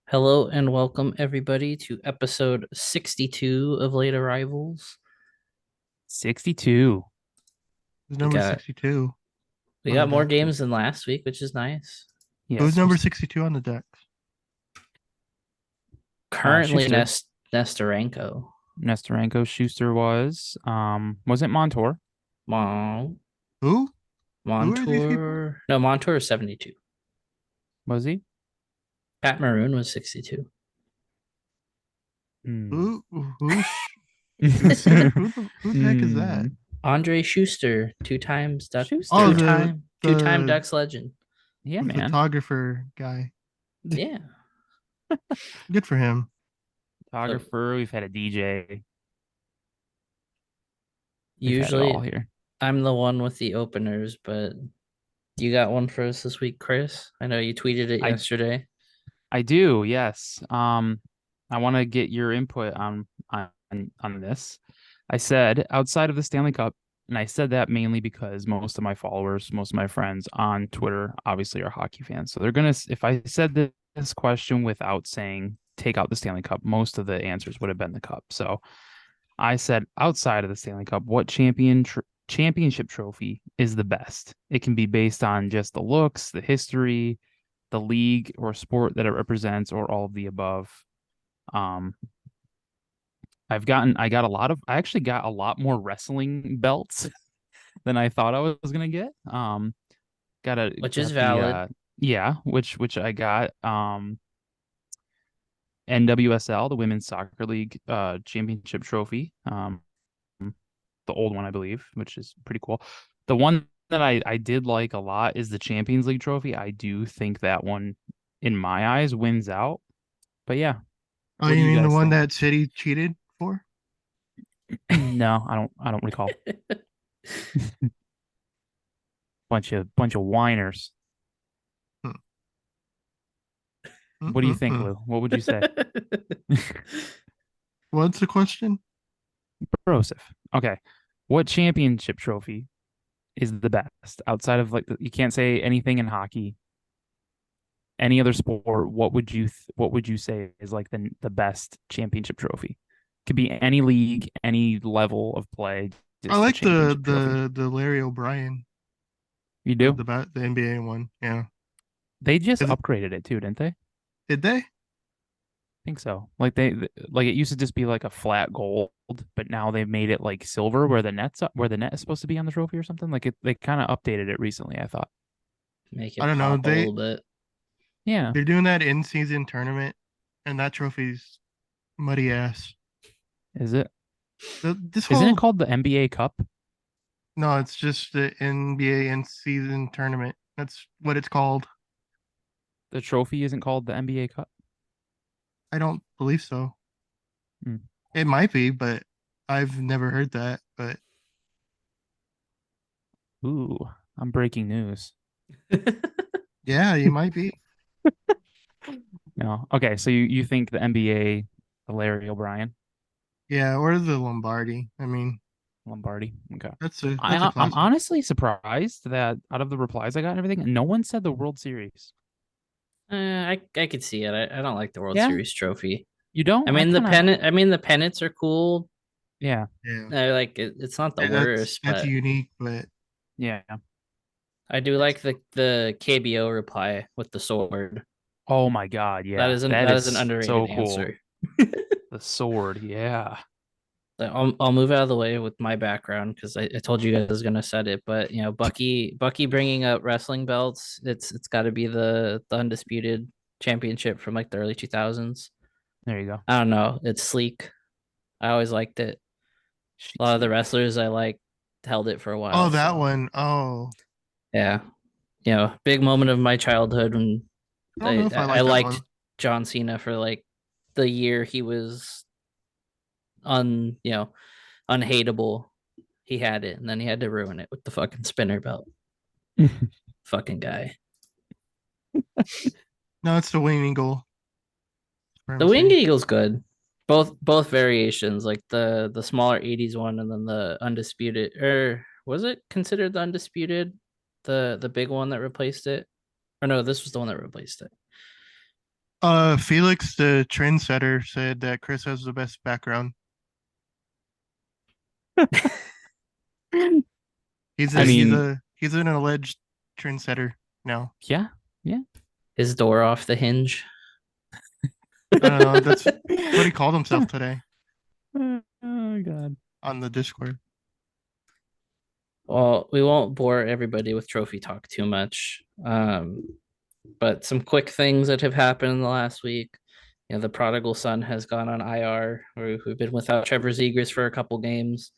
Hello and welcome everybody to episode 62 of Late Arrivals. 62. Who's We number got 62 we on the got more deck? games than last week, which is nice. Who's Yes. number 62 on the deck? Currently Schuster. Nesterenko. Nesterenko. Schuster was it Montour? Mon Who? Who are these people? Montour. No, Montour is 72. Was he? Pat Maroon was 62. Hmm. Who the heck is that? Hmm. Andre Schuster, two times Duck, Schuster. Oh, two-time the Ducks legend. Yeah, man. photographer guy. Yeah. Good for him. Photographer. We've had a DJ. We've had it all Usually here. I'm the one with the openers, but you got one for us this week, Chris. I know you tweeted it I yesterday. I do, yes. I want to get your input on this. I said outside of the Stanley Cup, and I said that mainly because most of my followers, most of my friends on Twitter, obviously are hockey fans. So they're gonna, if I said this question without saying take out the Stanley Cup, most of the answers would have been the Cup. So I said outside of the Stanley Cup, what championship trophy is the best? It can be based on just the looks, the history, the league or sport that it represents, or all of the above. Um, I actually got a lot more wrestling belts than I thought I was gonna get. Which is Got the valid. yeah, which I got. NWSL, the Women's Soccer League championship trophy. The old one, I believe, which is pretty cool. The one that I did like a lot is the Champions League trophy. I do think that one, in my eyes, wins out. But yeah, Oh, what do you you mean the guys one think? that City cheated for? No, I don't recall. Bunch of whiners. Hmm. What do you think, Mm-mm-mm. Lou? What would you say? What's the question? Broseph. Okay. What championship trophy is the best outside of you can't say anything in hockey, any other sport? What would you say is like the best championship trophy? Could be any league, any level of play, I just the like the championship trophy. the the Larry O'Brien, You the do? the, the NBA one. Yeah. They just Is it, upgraded it too, didn't they? did they? Think so. Like it used to just be like a flat gold, but now they've made it like silver where the net is supposed to be on the trophy or something. They kind of updated it recently, I thought. Make I it don't know. pop a little bit. Yeah. They're doing that in season tournament, and that trophy's muddy ass. Is it? This Isn't it whole called the NBA Cup? No, it's just the NBA in season tournament. That's what it's called. The trophy isn't called the NBA Cup. I don't believe so. Hmm. It might be, but I've never heard that. But Ooh, I'm breaking news. yeah, you might be. No. Okay, so you think the NBA, the Larry O'Brien, Yeah, or the Lombardi. I mean, Lombardi. Okay. that's a I'm classic. honestly surprised that out of the replies I got and everything, no one said the World Series. I could see it. I don't like the World Yeah, Series trophy. you don't? I kind of I mean the pennants are cool. yeah. Yeah, It's not the that's worst, that's but unique. But Yeah. I do it's like the KBO reply with the sword. Oh my God, yeah. That That is an is underrated so cool. answer. The sword, yeah. I'll move out of the way with my background because I told you guys I was gonna set it, but you know Bucky bringing up wrestling belts, it's got to be the undisputed championship from like the early 2000s. There you go. I don't know, it's sleek. I always liked it. A She's lot of the sleek. wrestlers I like held it for a oh, while, that so one. Oh, yeah, you know, big moment of my childhood when I don't know if I I like that liked one. John Cena for like the year he was you know, unhateable. He had it, and then he had to ruin it with the fucking spinner belt. Fucking guy. No, it's the Wayne Eagle The Winged supremacy. Eagle's good. Both variations, like the smaller 80s one and then the undisputed, or was it considered the undisputed? The big one that replaced it? Or no, this was the one that replaced it. Felix, the trendsetter, said that Chris has the best background. He's I a he's mean, a he's an alleged trendsetter now. yeah, yeah. His door off the hinge. I don't know. That's what he called himself today Oh God. on the Discord. Well, we won't bore everybody with trophy talk too much. But some quick things that have happened in the last week. The prodigal son has gone on IR. We've been without Trevor Zegras for a couple games.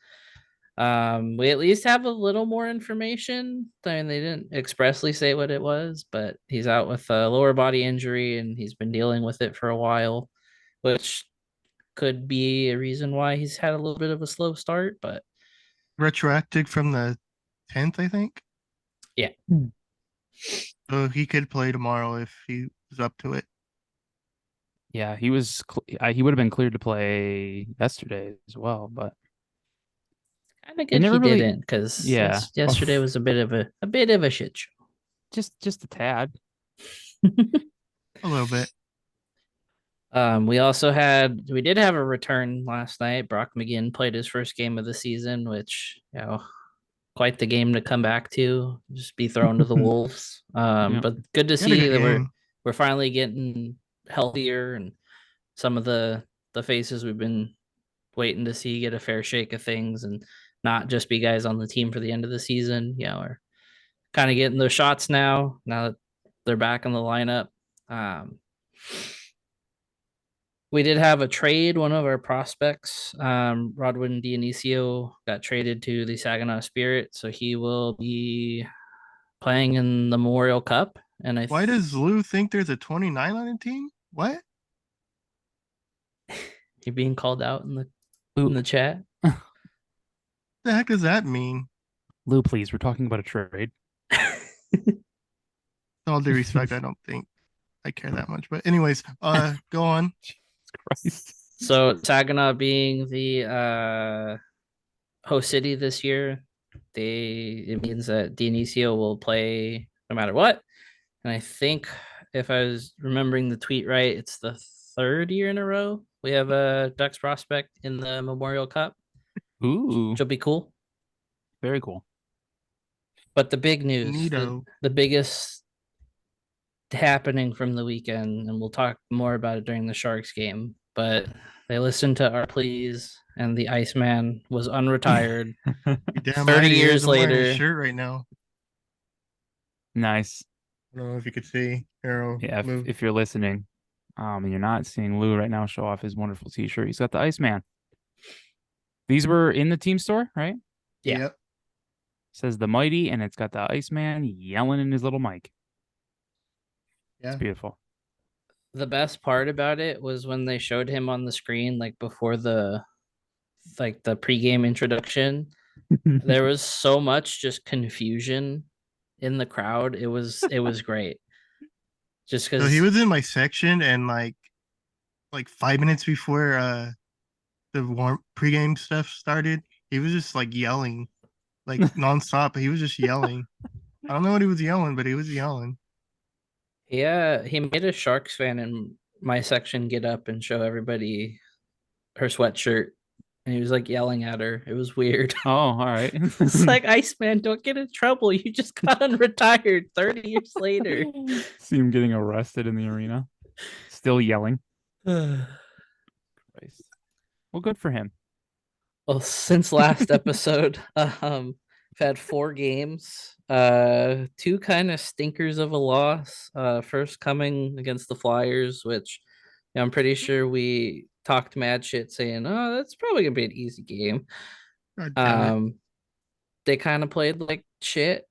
We at least have a little more information. I mean, they didn't expressly say what it was, but he's out with a lower body injury and he's been dealing with it for a while, which could be a reason why he's had a little bit of a slow start. But Retroactive from the 10th, I think. yeah, So he could play tomorrow if he was up to it. Yeah, he was. He would have been cleared to play yesterday as well, but kind of they good never he really. didn't because Yeah, yesterday was a bit of a shit show. just a tad. A little bit. We did have a return last night. Brock McGinn played his first game of the season, which, quite the game to come back to, just be thrown to the wolves. Yeah. But good to He had a see good that we're game. we're finally getting healthier, and some of the faces we've been waiting to see get a fair shake of things and not just be guys on the team for the end of the season. We're kind of getting those shots now that they're back in the lineup. Um, we did have a trade. One of our prospects, Rodwin Dionisio, got traded to the Saginaw Spirit, so he will be playing in the Memorial Cup. And Why does Lou think there's a 29 on the team? What you're being called out in Lou, the chat? the heck does that mean? Lou, please. We're talking about a trade. With all due respect, I don't think I care that much. But anyways, go on. Christ. So Saginaw being the host city this year, it means that Dionisio will play no matter what. And I think if I was remembering the tweet right, it's the third year in a row we have a Ducks prospect in the Memorial Cup, Ooh, which will be cool. very cool. But the big news, Neato. the biggest happening from the weekend, and we'll talk more about it during the Sharks game, but they listened to our pleas and the Iceman was unretired. You damn 30 right he is. years I'm wearing his later. shirt right now. Nice. I don't know if you could see. Arrow. Yeah, Move. if you're listening, and you're not seeing Lou right now show off his wonderful T-shirt, he's got the Iceman. These were in the team store, right? Yeah. Yep. Says the Mighty, and it's got the Iceman yelling in his little mic. Yeah. It's beautiful. The best part about it was when they showed him on the screen, like before the pregame introduction. There was so much just confusion in the crowd. It was great. Just So he because was in my section, and like 5 minutes before the warm pregame stuff started, he was just like yelling, like nonstop. He was just yelling. I don't know what he was yelling, but he was yelling. yeah, he made a Sharks fan in my section get up and show everybody her sweatshirt, and he was like yelling at her. It was weird. Oh, all right. It's like, Iceman, don't get in trouble. You just got unretired 30 years later. See him getting arrested in the arena, still yelling. Christ. Well, good for him. Well, since last episode, we've had 4 games, two kind of stinkers of a loss. First coming against the Flyers, which I'm pretty sure we talked mad shit saying, oh, that's probably gonna be an easy game. God damn it. They kind of played like shit.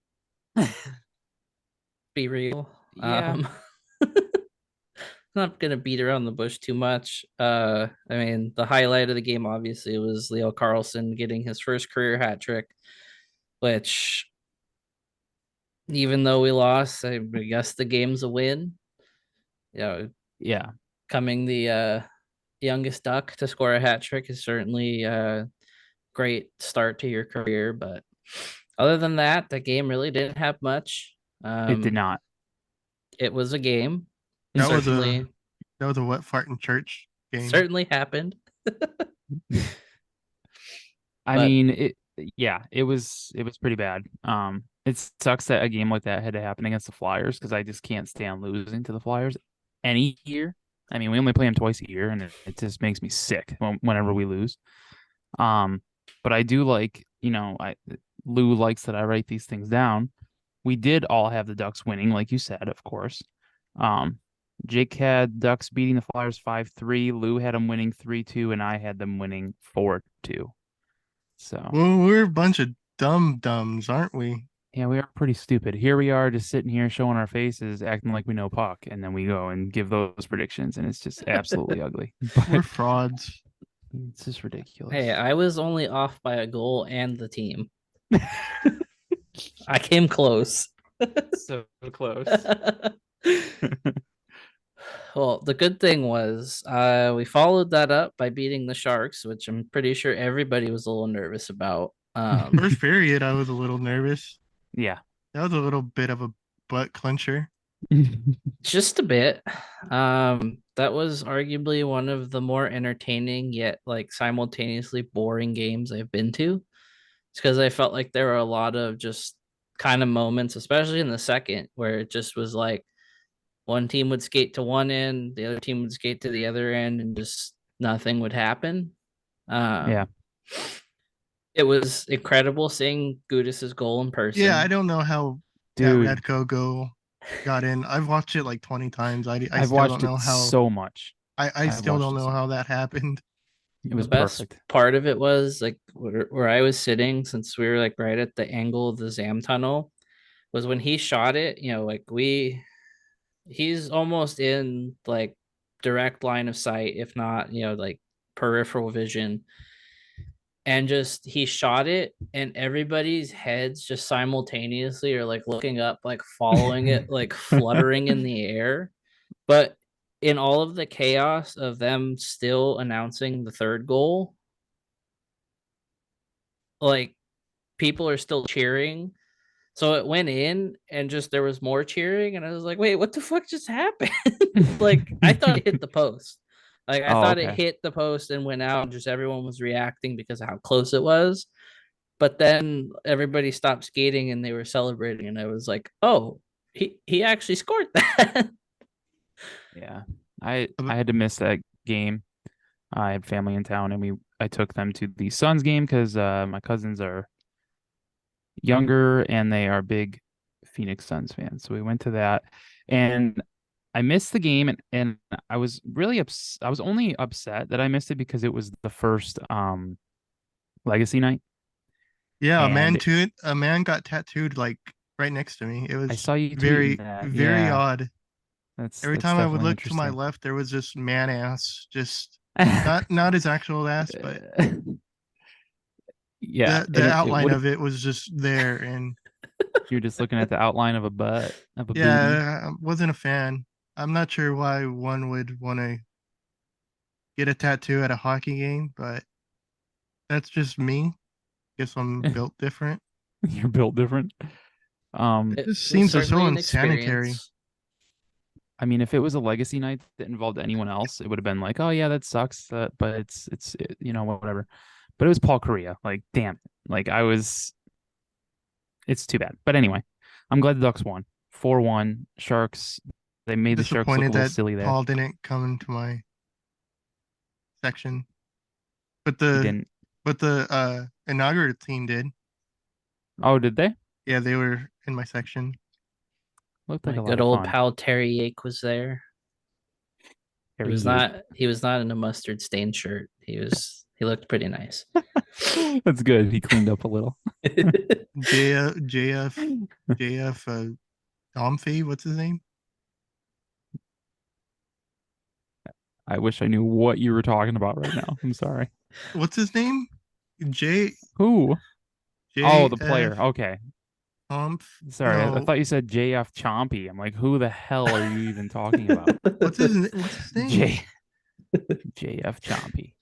Be real. Yeah. Not gonna beat around the bush too much. I mean, the highlight of the game obviously was Leo Carlson getting his first career hat trick, which, even though we lost, I guess the game's a win. Yeah. Coming the youngest Duck to score a hat trick is certainly a great start to your career. But other than that, the game really didn't have much. It did not. It was a game. That was Certainly That was a wet fart in church game. Certainly happened. I But- mean, it was pretty bad. It sucks that a game like that had to happen against the Flyers because I just can't stand losing to the Flyers any year. I mean, we only play them twice a year, and it just makes me sick whenever we lose. But I do like, Lou likes that I write these things down. We did all have the Ducks winning, like you said, of course. Jake had Ducks beating the Flyers 5-3. Lou had them winning 3-2, and I had them winning 4-2. So Well, we're a bunch of dum-dums, aren't we? yeah, we are pretty stupid. Here we are just sitting here showing our faces, acting like we know puck, and then we go and give those predictions, and it's just absolutely ugly. We're But frauds. it's just ridiculous. Hey, I was only off by a goal and the team. I came close. So close. Well, the good thing was we followed that up by beating the Sharks, which I'm pretty sure everybody was a little nervous about. First period, I was a little nervous. Yeah. That was a little bit of a butt clencher. Just a bit. That was arguably one of the more entertaining yet like simultaneously boring games I've been to. It's because I felt like there were a lot of just kind of moments, especially in the second, where it just was like one team would skate to one end, the other team would skate to the other end, and just nothing would happen. Yeah. It was incredible seeing Gudis's goal in person. Yeah, I don't know how that Dude, Radko goal got in. I've watched it like 20 times. I I've still watched don't know it how. so much. I I've still don't watched it know so how that happened. It was the best perfect. part of it was like where I was sitting, since we were like right at the angle of the Zam tunnel, was when he shot it. Like he's almost in like direct line of sight, if not, like peripheral vision. And just he shot it, and everybody's heads just simultaneously are like looking up, like following it, like fluttering in the air. But in all of the chaos of them still announcing the third goal, like people are still cheering. So it went in, and just there was more cheering, and I was like, wait, what the fuck just happened? Like I thought it hit the post. Like I thought it okay. hit the post and went out, and just everyone was reacting because of how close it was. But then everybody stopped skating and they were celebrating, and I was like, oh, he actually scored that. Yeah. I had to miss that game. I had family in town, and I took them to the Suns game because my cousins are younger and they are big Phoenix Suns fans. So we went to that, and I missed the game, and I was really I was only upset that I missed it because it was the first Legacy night. Yeah, And a man got tattooed like right next to me. It I was saw you very, tweeting that. very Yeah, odd. Every time I would definitely look to my interesting. left, there was just man ass, just not his actual ass, but yeah, the it outline would of it was just there. And you're just looking at the outline of a butt of a booty. yeah, I wasn't a fan. I'm not sure why one would want to get a tattoo at a hockey game, but that's just me. Guess I'm built different. You're built different. It This was seems so certainly an unsanitary. experience. I mean, if it was a Legacy night that involved anyone else, it would have been like, oh yeah, that sucks. But it's whatever. But it was Paul Correa. Like, damn it. Like it's too bad. But anyway, I'm glad the Ducks won. 4-1. Sharks. They made the Sharks look a Disappointed little that silly there. Paul didn't come into my section, but He the didn't. inaugural team did. Oh, did they? Yeah, they were in my section. Looked like My a lot good of old fun. pal Terry Yake was there. Terry He was Yake. not in a mustard stained shirt. He looked pretty nice. That's good. He cleaned up a little. JF Domfey, what's his name? I wish I knew what you were talking about right now. I'm sorry. What's his name? J Who? Oh, the player. JF Okay. Humph. Sorry. I No, thought you said JF Chompy. I'm like, who the hell are you even talking about? what's his name? JF Chompy.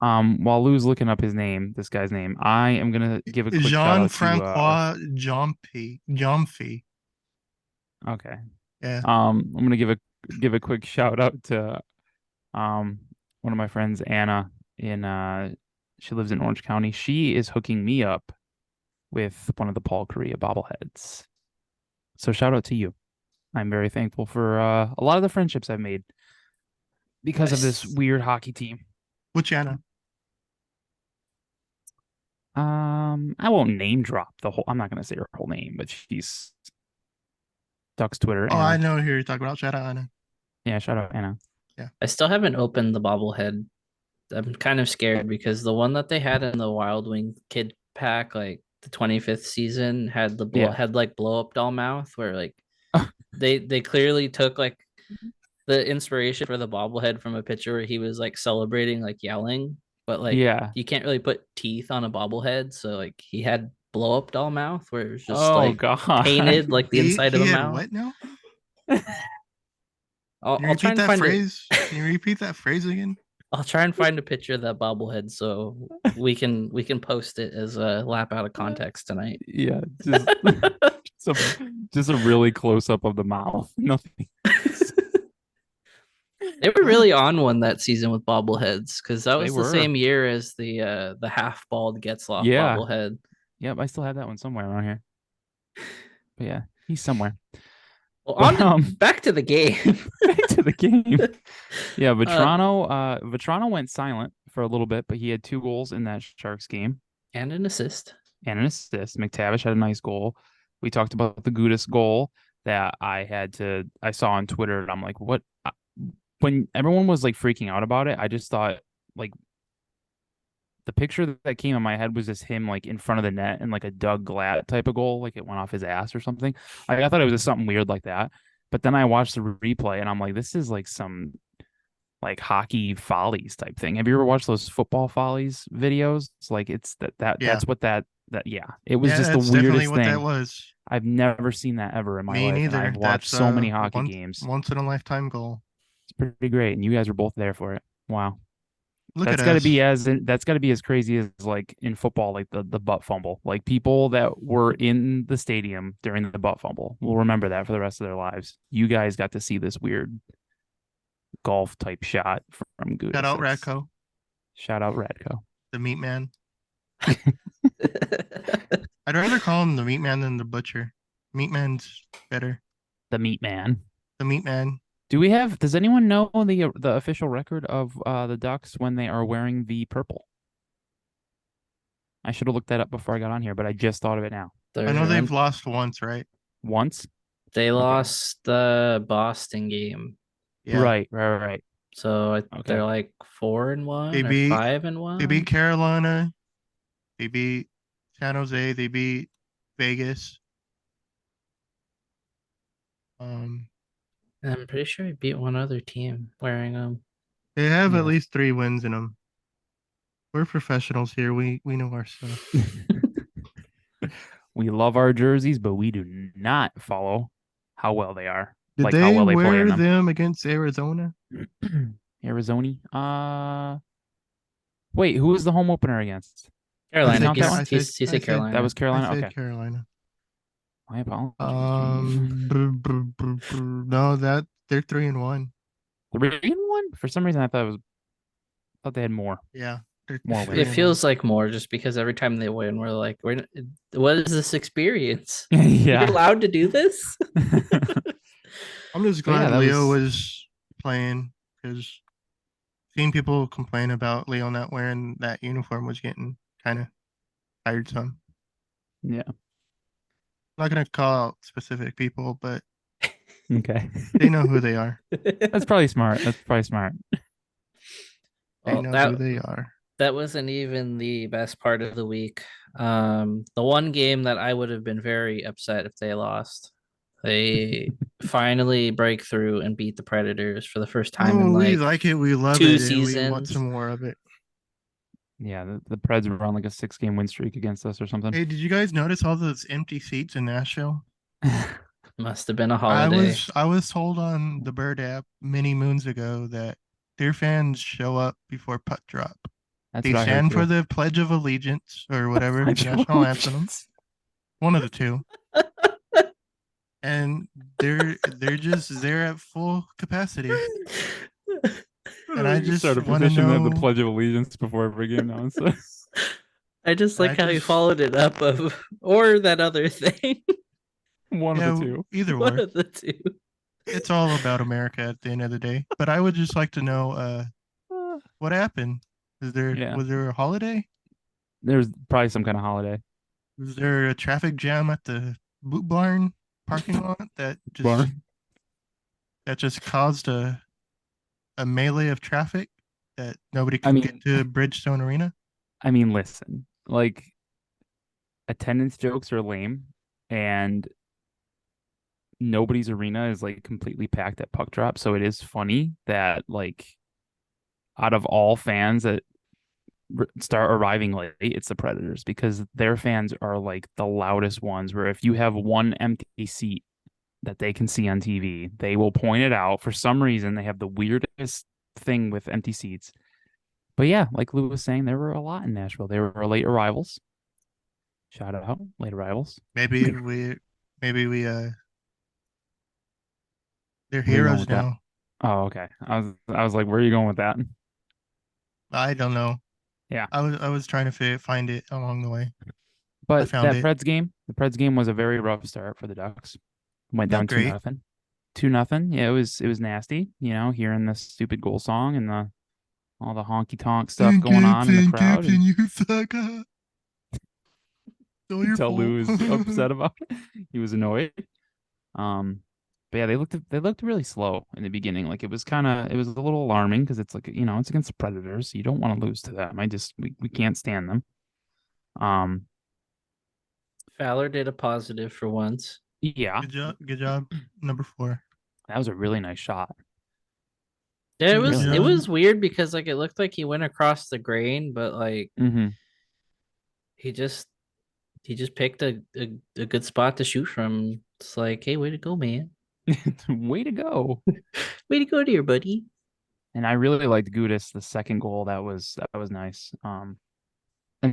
While Lou's looking up his name, this guy's name, I am gonna give a quick shout out to Jean-Francois Jomfy. okay. Yeah. I'm gonna give a quick shout out to One of my friends, Anna, she lives in Orange County. She is hooking me up with one of the Paul Korea bobbleheads. So shout out to you. I'm very thankful for a lot of the friendships I've made because of this Nice. weird hockey team. Which Anna? I won't name drop the whole. I'm not gonna say her whole name, but she's Duck's Twitter. Oh, I Anna. know who you're talking about. Shout out Anna. Yeah, shout out Anna. I still haven't opened the bobblehead. I'm kind of scared because the one that they had in the Wild Wing kid pack, like the 25th season, had Yeah. had like blow up doll mouth, where like they clearly took like the inspiration for the bobblehead from a picture where he was like celebrating, like yelling, but like Yeah. you can't really put teeth on a bobblehead, so like he had blow up doll mouth where it was just Oh like God. painted like the inside of He the had mouth. what now? I'll, Can you I'll try repeat and that find it. phrase? Can you repeat that phrase again? I'll try and find a picture of that bobblehead so we can post it as a lap out of context tonight. Yeah, just a really close up of the mouth. Nothing. They were really on one that season with bobbleheads because that They was the were. same year as the half bald Getzloff Yeah. bobblehead. Yep, I still have that one somewhere around here. But yeah, he's somewhere. Well, But, back to the game. back to the game. Yeah, Vetrano went silent for a little bit, but he had 2 goals in that Sharks game And an assist. and an assist. McTavish had a nice goal. We talked about the Gudis goal that I saw on Twitter, and I'm like, what? When everyone was like freaking out about it, I just thought like the picture that came in my head was just him like in front of the net and like a Doug Glatt type of goal, like it went off his ass or something. I thought it was just something weird like that. But then I watched the replay and I'm like, this is like some like hockey follies type thing. Have you ever watched those football follies videos? It's like it's Yeah. that's what that yeah. It was Yeah, just the that's definitely weirdest what that thing. was. I've never seen that ever in my Me life. neither. And I've watched so many hockey games. Once in a lifetime goal. It's pretty great. And you guys were both there for it. Wow. Look That's at got to us. be that's got to be as crazy as like in football, like the butt fumble. Like people that were in the stadium during the butt fumble will remember that for the rest of their lives. You guys got to see this weird golf type shot from Gudis. Shout out Radko, Shout out Radko. the meat man. I'd rather call him the meat man than the butcher. Meat man's better. The meat man. The meat man. Does anyone know the official record of the Ducks when they are wearing the purple? I should have looked that up before I got on here, but I just thought of it now. I know they've lost once, right? Once? They lost the Boston game. Yeah. Right. So they're like 4-1 They or beat 5-1. They beat Carolina. They beat San Jose. They beat Vegas. I'm pretty sure we beat one other team wearing them. They have at least 3 wins in them. We're professionals here. We know our stuff. We love our jerseys, but we do not follow how well they are. Did like they how well they play wear in them against Arizona? Arizona. Wait, who was the home opener against? Carolina. He said Carolina. That was Carolina. I said Okay. Carolina. My apologies. No, that they're 3-1. 3-1? For some reason, I thought they had more. Yeah, More wins. It feels like more just because every time they win, we're like, what is this experience? Yeah. You're allowed to do this? I'm just glad Leo was playing because seeing people complain about Leo not wearing that uniform was getting kind of tiresome. Yeah. I'm not going to call out specific people, but okay. They know who they are. That's probably smart. They know who they are. That wasn't even the best part of the week. The one game that I would have been very upset if they lost. They finally break through and beat the Predators for the first time in we like it. We love 2 it. seasons. And we want some more of it. Yeah, the Preds were on like a 6-game win streak against us or something. Hey, did you guys notice all those empty seats in Nashville? Must have been a holiday. I was told on the Bird app many moons ago that their fans show up before puck drop. They stand for the Pledge of Allegiance or whatever national anthem. One of the two. And they're just there at full capacity. And I You start just a want to petition to have the know. Pledge of Allegiance before every game now. So. I just And like how he followed it up of or that other thing. One of the two. either One or. of the two. It's all about America at the end of the day. But I would just like to know what happened. Yeah. Was there a holiday? There's probably some kind of holiday. Was there a traffic jam at the boot barn parking lot Barn. that just caused a melee of traffic that nobody I could get mean, to Bridgestone Arena? listen, like attendance jokes are lame, and nobody's arena is like completely packed at puck drop. So it is funny that like out of all fans that start arriving late, it's the Predators because their fans are like the loudest ones. Where if you have one empty seat that they can see on TV, they will point it out. For some reason, they have the weirdest thing with empty seats. But yeah, like Lou was saying, there were a lot in Nashville. There were late arrivals. Shout out, late arrivals. Maybe we they're Where are you going heroes with that? now. Oh, okay. I was like, where are you going with that? I don't know. Yeah. I was trying to find it along the way. I But found that it. the Preds game was a very rough start for the Ducks. Went Not down great. 2-0. 2-0. Yeah, it was nasty, hearing the stupid goal song and all the honky tonk stuff going on in the crowd. And you suck. So your tell Lou fault. was upset about it. He was annoyed. But yeah, they looked really slow in the beginning. Like it was a little alarming because it's like, it's against the Predators. So you don't want to lose to them. We can't stand them. Fowler did a positive for once. Yeah, Good job. Number 4. that was a really nice shot. Yeah, Good it job. was weird because like it looked like he went across the grain, but like he just picked a good spot to shoot from. It's like, hey, way to go, man. Way to go. Way to go, dear buddy. And I really liked Gudis, the second goal. That was nice. And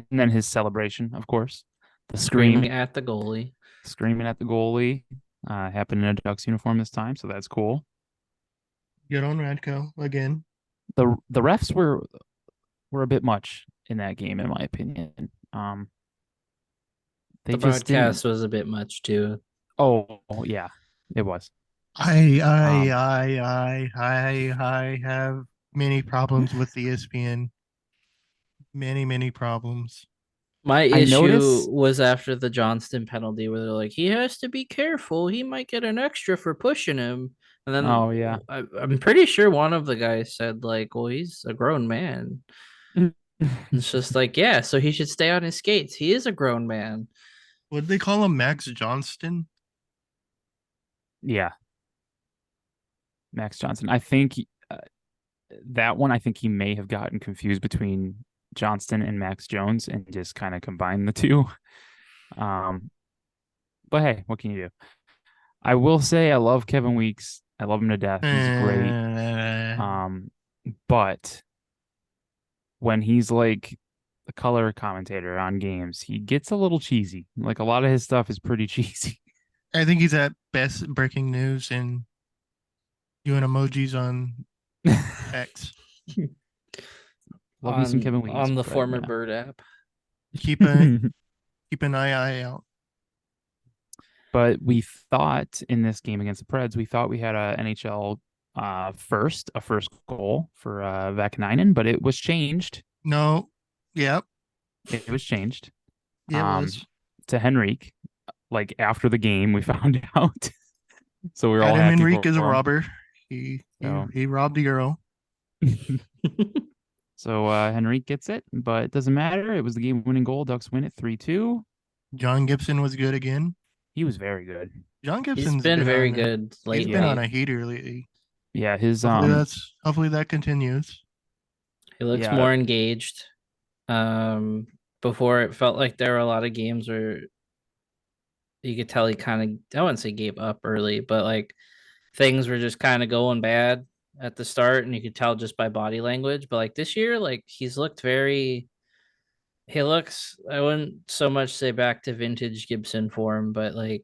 then his celebration, of course. The Screaming at the goalie. Screaming at the goalie. Happened in a Ducks uniform this time, so that's cool. Good on Radko again. The refs were a bit much in that game, in my opinion. They The just broadcast was a bit much too. Oh yeah, it was. I have many problems with the ESPN. Many problems. My I issue notice- was after the Johnston penalty where they're like, he has to be careful. He might get an extra for pushing him. And then Oh yeah. I'm pretty sure one of the guys said, like, well, he's a grown man. It's just like, yeah, so he should stay on his skates. He is a grown man. Would they call him Max Johnston? Yeah. Max Johnson. I think that one, I think he may have gotten confused between Johnston and Max Jones and just kind of combined the two. But hey, what can you do? I will say I love Kevin Weeks. I love him to death. He's great. But when he's like the color commentator on games, he gets a little cheesy. Like a lot of his stuff is pretty cheesy. I think he's at best breaking news and doing emojis on X. Love me some Kevin Weeks on the but, former Bird app. Keep an eye out. But we thought in this game against the Preds, we thought we had a NHL first goal for Vakanainen, but it was changed. No. Yep. It was changed. Yeah, it was. To Henrique. Like after the game, we found out. So we were all Adam happy. Henrique is a for him. robber. He robbed the girl. So Henrique gets it, but it doesn't matter. It was the game-winning goal. Ducks win it 3-2. John Gibson was good again. He was very good. John Gibson's He's been very good lately. He's been on a heater lately. Yeah, his hopefully that continues. He looks more engaged. Before it felt like there were a lot of games where you could tell he kind of, I wouldn't say gave up early, but like things were just kind of going bad at the start, and you could tell just by body language. But like this year, like he looks, I wouldn't so much say back to vintage Gibson form, but like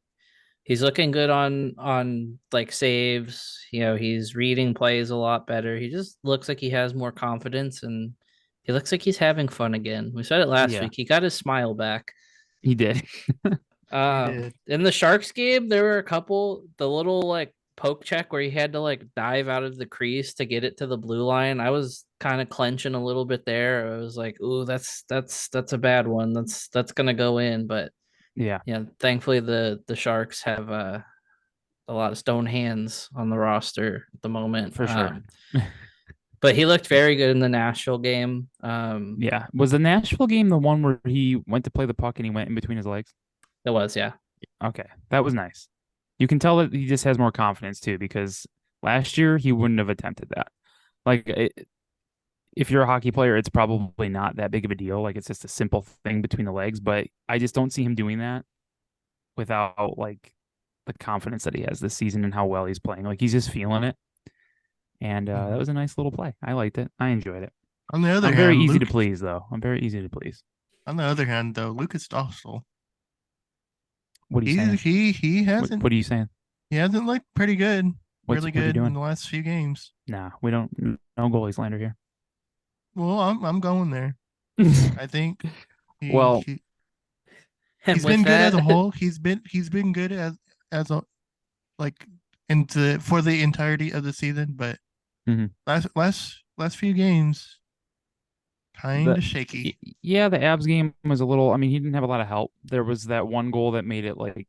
He's looking good on like saves. He's reading plays a lot better. He just looks like he has more confidence and he looks like he's having fun again. We said it last Yeah, week. He got his smile back. he did. He did. In the Sharks game, there were a couple the little like poke check where he had to like dive out of the crease to get it to the blue line. I was kind of clenching a little bit there. I was like, "Ooh, that's a bad one. That's gonna go in." But Yeah, thankfully the Sharks have a lot of stone hands on the roster at the moment. for sure. But he looked very good in the Nashville game. Yeah. Was the Nashville game the one where he went to play the puck and he went in between his legs? It was, yeah. Okay, that was nice. You can tell that he just has more confidence too, because last year he wouldn't have attempted that. Like, if you're a hockey player, it's probably not that big of a deal. Like, it's just a simple thing between the legs, but I just don't see him doing that without like the confidence that he has this season and how well he's playing. Like, he's just feeling it. And that was a nice little play. I liked it. I enjoyed it. On the other I'm hand, very easy to please, though. I'm very easy to please. On the other hand, though, Lucas Dostal, What are you saying? he hasn't What are you saying? he hasn't looked pretty good, What really are you good in doing? the last few games. Nah, we don't. No goalie slander here. Well, I'm going there. I think Well, And he's with been good as a that, whole. He's been good as a like for the entirety of the season, but Mhm. last few games kind of shaky. Yeah, the Abs game was a little. I mean, he didn't have a lot of help. There was that one goal that made it like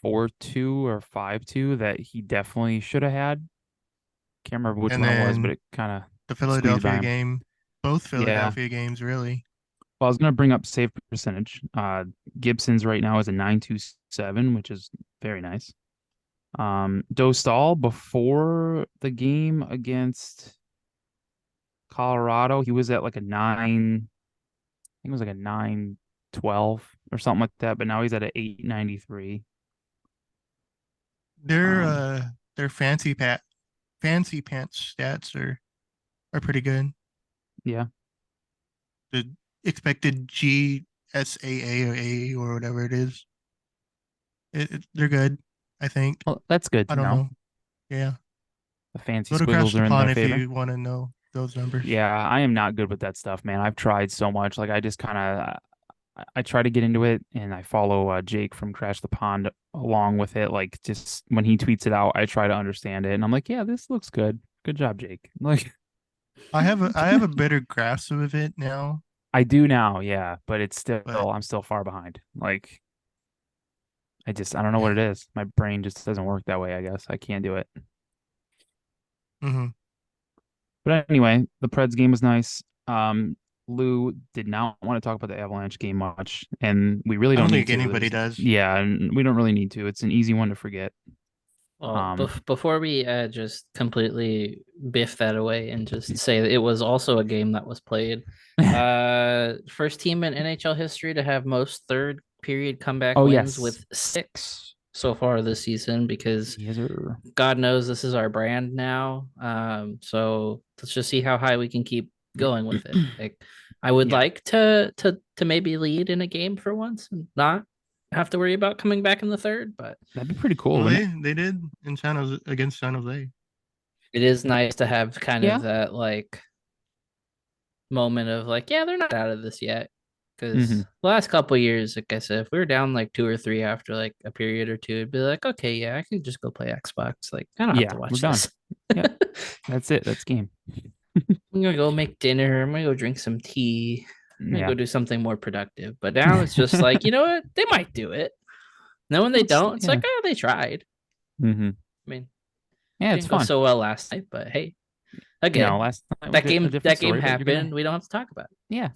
4-2 or 5-2 that he definitely should have had. Can't remember which And one it was, but then it kind the of squeezed by Philadelphia him. game, both Yeah. Philadelphia games, really. Well, I was gonna bring up save percentage. Gibson's right now is a 927, which is very nice. Dostal before the game against Colorado, he was at like a 9. I think it was like a 912 or something like that, but now he's at an 893. Their fancy pants stats are pretty good. Yeah. The expected GSAA or A or whatever it is. They're good, I think. Well, that's good to I don't know. know. Yeah. The fancy Go to Crash squiggles the are in Pond their if favor. you want to know those numbers. Yeah, I am not good with that stuff, man. I've tried so much. Like, I just kind of I try to get into it, and I follow Jake from Crash the Pond along with it. Like, just when he tweets it out, I try to understand it, and I'm like, yeah, this looks good. Good job, Jake. Like, I have a better grasp of it now. I do now, yeah, but it's still But I'm still far behind. Like, I don't know what it is. My brain just doesn't work that way, I guess. I can't do it. hmm But anyway, the Preds game was nice. Lou did not want to talk about the Avalanche game much, and we really I don't need think to. anybody does. Yeah, and we don't really need to. It's an easy one to forget. well, before we just completely biff that away and just say that it was also a game that was played, first team in NHL history to have most third period comeback Oh, wins yes. with 6 so far this season, because Yes, sir. God knows this is our brand now. So let's just see how high we can keep going with it. Like, I would Yeah. like to maybe lead in a game for once and not have to worry about coming back in the third, but That'd be pretty cool, Well, wouldn't it? they did in San Jose against San Jose. it is nice to have kind Yeah. of that like moment of like, yeah, they're not out of this yet. Because Mhm. the last couple of years, like I said, if we were down like 2 or 3 after like a period or two, it'd be like, okay, yeah, I could just go play Xbox. Like, I don't have Yeah, to we're watch done. this. Yeah. That's it. That's game. I'm gonna go make dinner. I'm gonna go drink some tea. I'm gonna Yeah. go do something more productive. But now it's just like, you know what? They might do it. No, when they don't, it's like, oh, they tried. Mm-hmm. I mean, Yeah, it it's didn't go fun. so well last night, but hey, again, Last night that was a game different story, but happened. We don't have to talk about it. Yeah,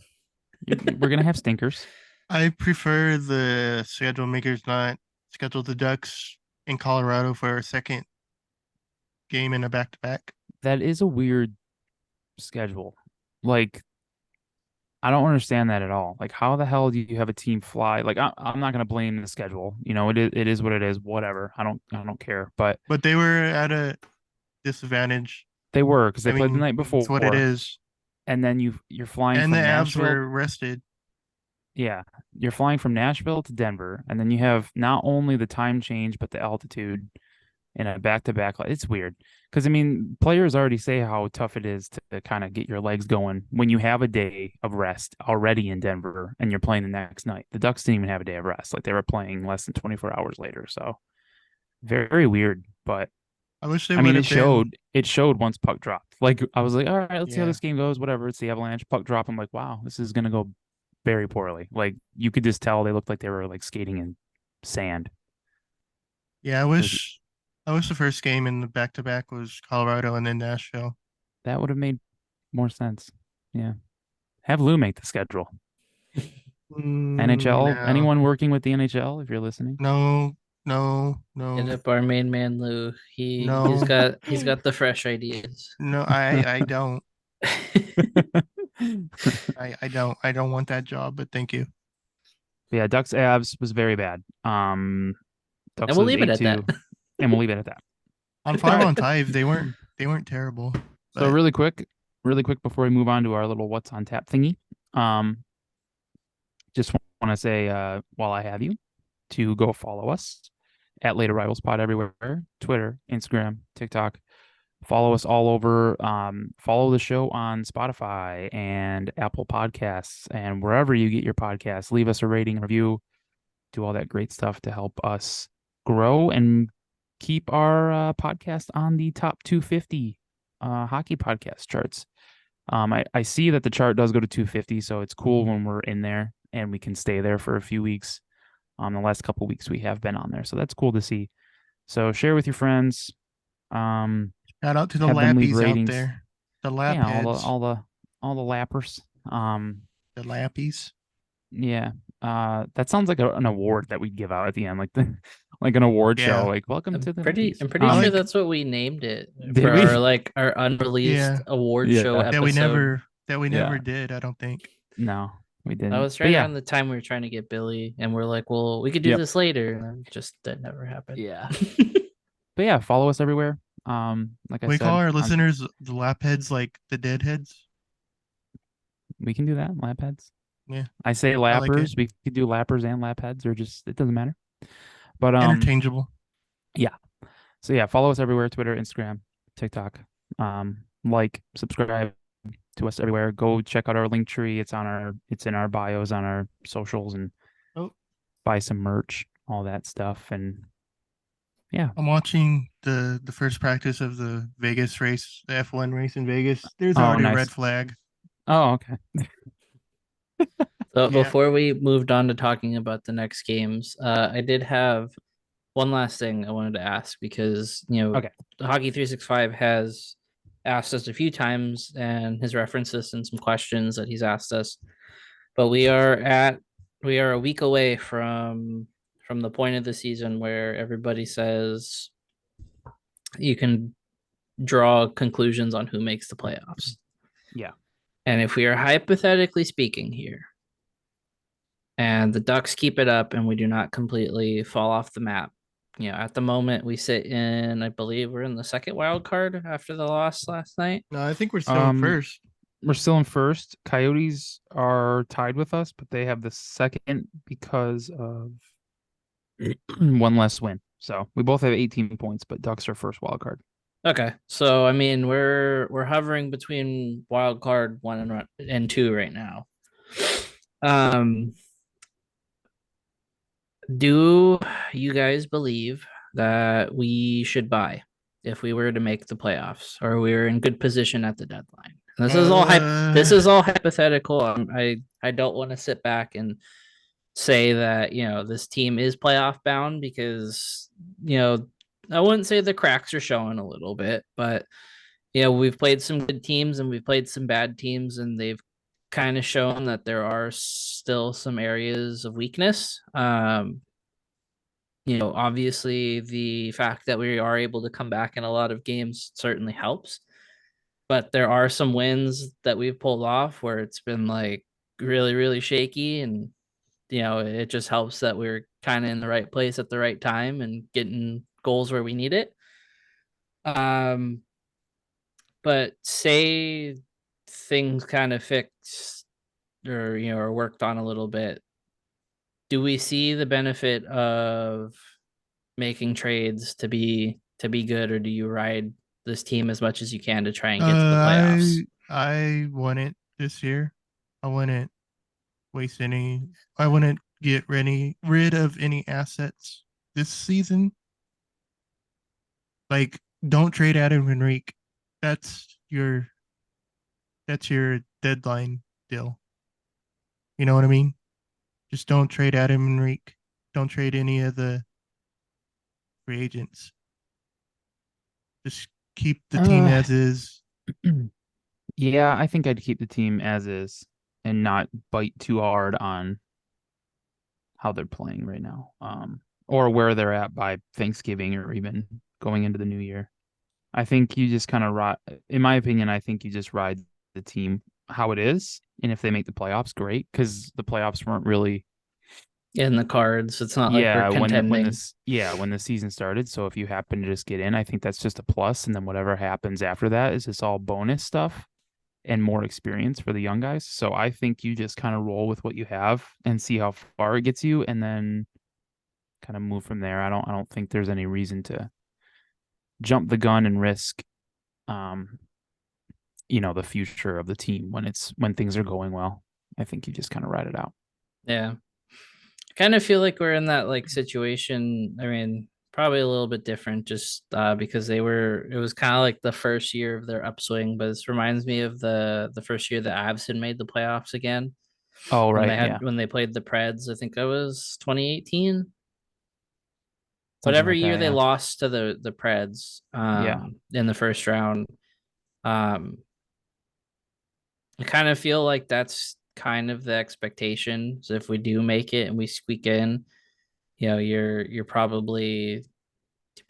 we're gonna have stinkers. I prefer the schedule makers not schedule the Ducks in Colorado for a second game in a back-to-back. That is a weird schedule. Like, I don't understand that at all. Like, how the hell do you have a team fly? Like, I'm not gonna blame the schedule. It is what it is. Whatever. I don't care. But But they were at a disadvantage. they were, because they I played the mean, night before. That's what it is. And then you're flying And from the Avs Nashville. were rested. Yeah, you're flying from Nashville to Denver, and then you have not only the time change but the altitude in a back-to-back. It's weird because I mean, players already say how tough it is to kind of get your legs going when you have a day of rest already in Denver and you're playing the next night. The Ducks didn't even have a day of rest; like they were playing less than 24 hours later. So very weird, but I wish they I mean, would have been. it showed once puck dropped. Like I was like, all right, let's see how Yeah. this game goes. Whatever. It's the Avalanche puck drop. I'm like, wow, this is gonna go very poorly. Like you could just tell they looked like they were like skating in sand. Yeah, It was I wish the first game in the back-to-back was Colorado and then Nashville. that would have made more sense. Yeah. Have Lou make the schedule. NHL, No. anyone working with the NHL, if you're listening. No, no, Hit no, up our main man Lou. He's no, got the fresh ideas. no, I don't. I don't want that job, but thank you. Yeah, Ducks Avs was very bad. Ducks And we'll lose leave it at that. 8-2, and we'll leave it at that. On All 5-on-5, right. they weren't terrible. So But really quick before we move on to our little what's on tap thingy. Just want to say while I have you to go follow us at Late Arrivals Pod everywhere, Twitter, Instagram, TikTok. Follow us all over. Follow the show on Spotify and Apple Podcasts and wherever you get your podcasts. Leave us a rating, review, do all that great stuff to help us grow and keep our podcast on the top 250 hockey podcast charts. I see that the chart does go to 250, so it's cool when we're in there and we can stay there for a few weeks. The last couple weeks we have been on there, so that's cool to see. So share with your friends. shout out to the Have them leave lappies out ratings. there. The lap Yeah, heads. all the lappers. The lappies. Yeah. That sounds like an award that we'd give out at the end, like like an award Yeah. show. Like, welcome to the I'm pretty lappies. sure that's what we named it Did for we? our unreleased Yeah. award Yeah. show That we episode. never did, I don't think. No, we didn't. That was But right yeah, around the time we were trying to get Billy, and we're like, well, we could do Yep. this later. And then just that never happened. Yeah. But yeah, follow us everywhere. Like I We said, call our listeners the lap heads, like the deadheads. we can do that. Lap heads. Yeah. I say like it. lappers. We could do lappers and lap heads, or just it doesn't matter. But Interchangeable. yeah. So yeah, follow us everywhere: Twitter, Instagram, TikTok. Like, subscribe to us everywhere. Go check out our link tree. It's in our bios on our socials, and buy some merch, all that stuff. And yeah, I'm watching the first practice of the Vegas race, the F1 race in Vegas. There's already a nice. red flag. Oh, okay. So Yeah. before we moved on to talking about the next games, I did have one last thing I wanted to ask because Okay. Hockey 365 has asked us a few times and has referenced us in some questions that he's asked us. But we are a week away from the point of the season where everybody says you can draw conclusions on who makes the playoffs. Yeah. And if we are hypothetically speaking here, and the Ducks keep it up and we do not completely fall off the map, at the moment we sit in, I believe we're in the second wild card after the loss last night. No, I think we're still in first. We're still in first. Coyotes are tied with us, but they have the second because of one less win. So we both have 18 points, but Ducks are first wild card. Okay, so I mean we're hovering between wild card 1 and 2 right now. Do you guys believe that we should buy if we were to make the playoffs, or we were in good position at the deadline? This is all hypothetical. I don't want to sit back and say that this team is playoff bound because I wouldn't say the cracks are showing a little bit, but we've played some good teams and we've played some bad teams, and they've kind of shown that there are still some areas of weakness. Obviously the fact that we are able to come back in a lot of games certainly helps, but there are some wins that we've pulled off where it's been like really, really shaky, and it just helps that we're kind of in the right place at the right time and getting goals where we need it. But say things kind of fixed or worked on a little bit do we see the benefit of making trades to be good, or do you ride this team as much as you can to try and get to the playoffs? I wouldn't this year. I wouldn't waste any. I wouldn't get rid of any assets this season. Like, don't trade Adam Henrique. That's your deadline deal. You know what I mean? Just don't trade Adam Henrique. Don't trade any of the free agents. Just keep the team as is. Yeah, I think I'd keep the team as is and not bite too hard on how they're playing right now, or where they're at by Thanksgiving or even going into the new year. I think you just kind of ride, in my opinion, I think you just ride the team how it is. And if they make the playoffs, great, because the playoffs weren't really In the cards. It's not like we're contending. when the season started. So if you happen to just get in, I think that's just a plus. And then whatever happens after that is just all bonus stuff and more experience for the young guys. So I think you just kind of roll with what you have and see how far it gets you, and then kind of move from there. I don't think there's any reason to jump the gun and risk the future of the team when things are going well. I think you just kind of ride it out. Yeah. I kind of feel like we're in that like situation. I mean, probably a little bit different just because it was kind of like the first year of their upswing, but this reminds me of the first year the Avs had made the playoffs again. Oh, When right. Yeah. when they played the Preds. I think that was 2018. Something Whatever like year that. they Yeah. lost to the Preds Yeah. in the first round. Um I kind of feel like that's kind of the expectation. So if we do make it and we squeak in, you're probably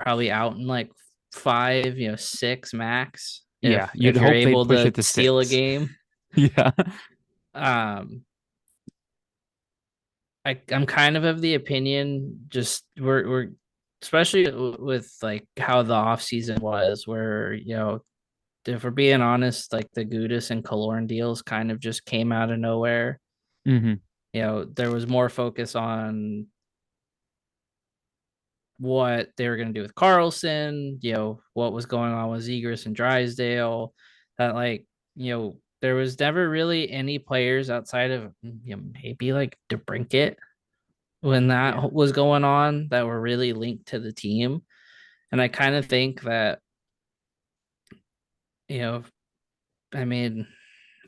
out in like 5, 6 max Yeah. You'd if you're hope they'd able push to it to steal a 6. game. Yeah. Um I'm kind of the opinion, just we're especially with like how the off season was, where if we're being honest, like the Gudis and Killorn deals kind of just came out of nowhere. Mm-hmm. There was more focus on what they were going to do with Carlson, what was going on with Zegras and Drysdale, that like, there was never really any players outside of maybe like DeBrinket when that Yeah. was going on that were really linked to the team. And I kind of think that, you know, I mean,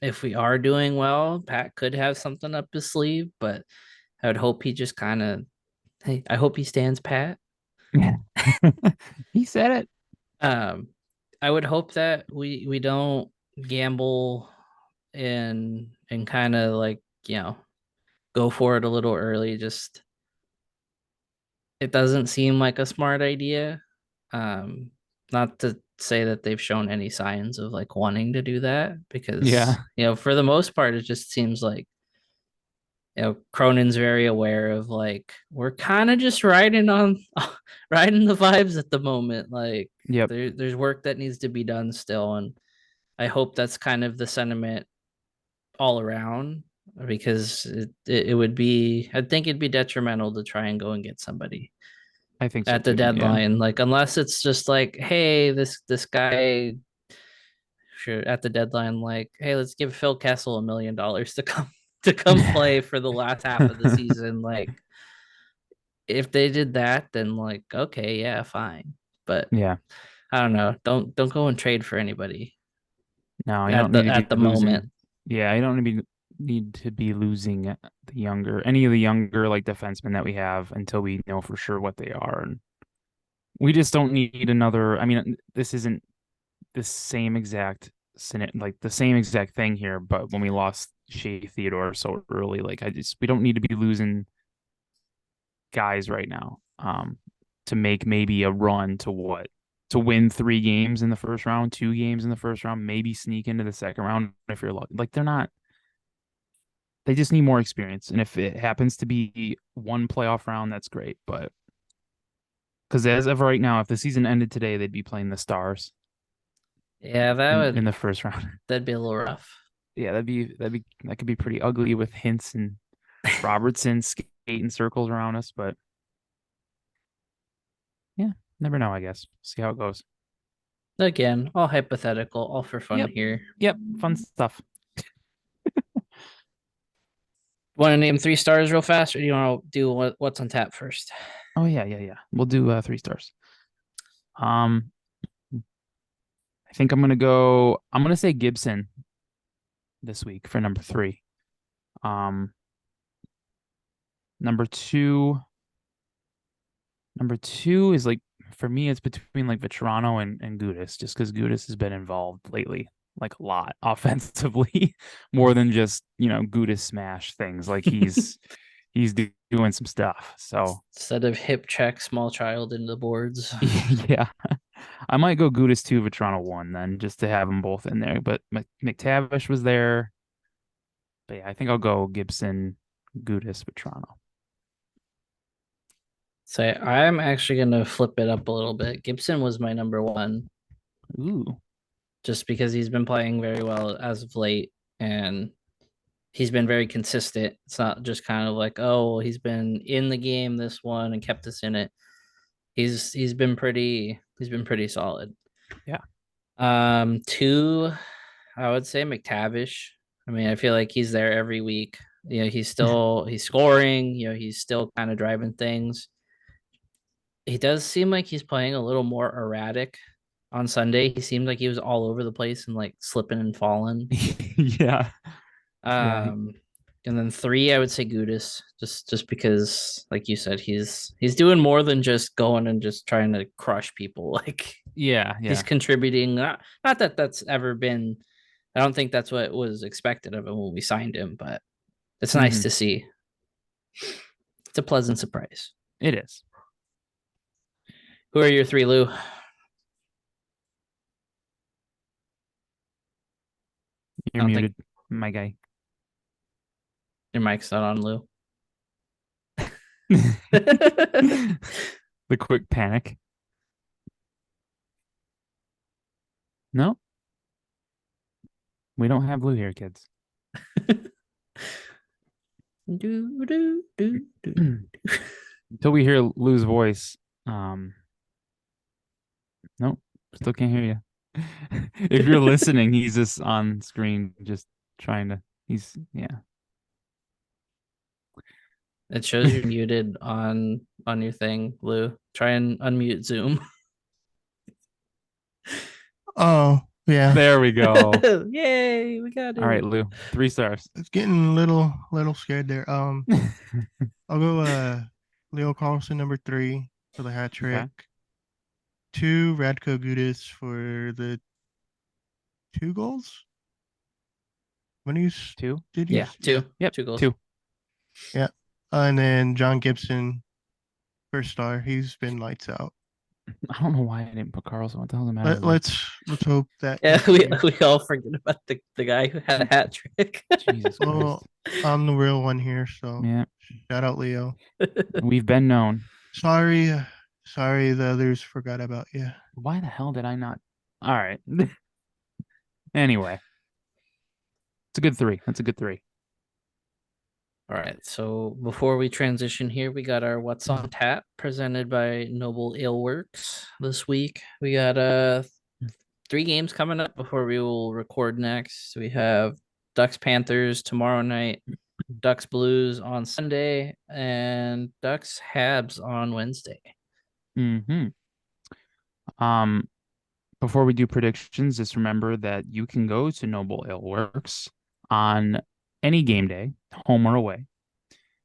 if we are doing well, Pat could have something up his sleeve, but I would hope he just kind of, hey, I hope he stands pat. He said it. Um, I would hope that we don't gamble and kind of like, go for it a little early. Just it doesn't seem like a smart idea. Not to say that they've shown any signs of like wanting to do that, because Yeah. for the most part it just seems like Cronin's very aware of like we're kind of just riding on riding the vibes at the moment. Like Yep. there's work that needs to be done still, and I hope that's kind of the sentiment all around, because it would be, I think it'd be detrimental to try and go and get somebody I think so at the too. Yeah. deadline, like unless it's just like, hey, this guy sure at the deadline, like, hey, let's give Phil Kessel $1 million to come play for the last half of the season. Like if they did that, then like, okay, yeah, fine. But Yeah. I don't know. Don't go and trade for anybody No, you don't need to at be the losing. moment. Yeah, you don't need to be losing any of the younger like defensemen that we have until we know for sure what they are. And we just don't need another. I mean, this isn't the same exact like the same exact thing here, but when we lost Shea Theodore so early, like we don't need to be losing guys right now. To make maybe a run to win 3 games in the first round, 2 games in the first round, maybe sneak into the second round if you're lucky. Like they just need more experience. And if it happens to be one playoff round, that's great. But because as of right now, if the season ended today, they'd be playing the Stars Yeah, in the first round. that'd be a little rough. Yeah, that could be pretty ugly with Hintz and Robertson, in circles around us, but yeah, never know, I guess. See how it goes. Again, all hypothetical, all for fun here. Yep, fun stuff. Want to name 3 stars real fast, or do you want to do what's on tap first? Oh yeah. We'll do 3 stars. I think I'm gonna say Gibson this week for number 3. Number two is like, for me, it's between like Vetrano and Gudis, just because Gudis has been involved lately, like a lot offensively, more than just, Gudis smash things. Like he's doing some stuff. So Instead of hip check small child into the boards. yeah, I might go Gudis 2, Vetrano 1 then, just to have them both in there. But McTavish was there. But yeah, I think I'll go Gibson, Gudis, Vetrano. So I'm actually going to flip it up a little bit. Gibson was my number 1. Ooh. Just because he's been playing very well as of late, and he's been very consistent. It's not just kind of like, oh, he's been in the game this one and kept us in it. He's been pretty solid. Yeah. 2, I would say McTavish. I mean, I feel like he's there every week. He's scoring, he's still kind of driving things. He does seem like he's playing a little more erratic. On Sunday, he seemed like he was all over the place and like slipping and falling. Yeah. And then 3, I would say Gudis, just because, like you said, he's doing more than just going and just trying to crush people. Like he's contributing. Not that that's ever been. I don't think that's what was expected of him when we signed him, but it's nice to see. It's a pleasant surprise. It is. Who are your 3, Lou? You're muted, my guy. Your mic's not on, Lou. The quick panic. No, we don't have Lou here, kids. Until we hear Lou's voice, nope, still can't hear you. If you're listening, he's just on screen, just trying to. It shows you're muted on your thing, Lou. Try and unmute Zoom. Oh, yeah. There we go. Yay, we got it. All right, Lou, 3 stars. It's getting a little scared there. I'll go Leo Carlson number 3 for the hat trick. Okay. 2, Radko Gudis for the 2 goals. When he's 2? Did you? Yeah, 2. Yep, 2 goals. 2. Yeah. And then John Gibson, first star. He's been lights out. I don't know why I didn't put Carlson. What the hell is the matter? Let's hope that. Yeah, we all forget about the guy who had a hat trick. Jesus Christ. Well, I'm the real one here, so yeah. Shout out Leo. We've been known. Sorry the others forgot about you. Why the hell did I not? All right. Anyway, it's a good 3. That's a good 3. All right, so before we transition here, we got our What's on Tap presented by Noble Ale Works this week. We got 3 games coming up before we will record next. We have Ducks Panthers tomorrow night, Ducks Blues on Sunday, and Ducks Habs on Wednesday. Before we do predictions, just remember that you can go to Noble Ale Works on any game day, home or away.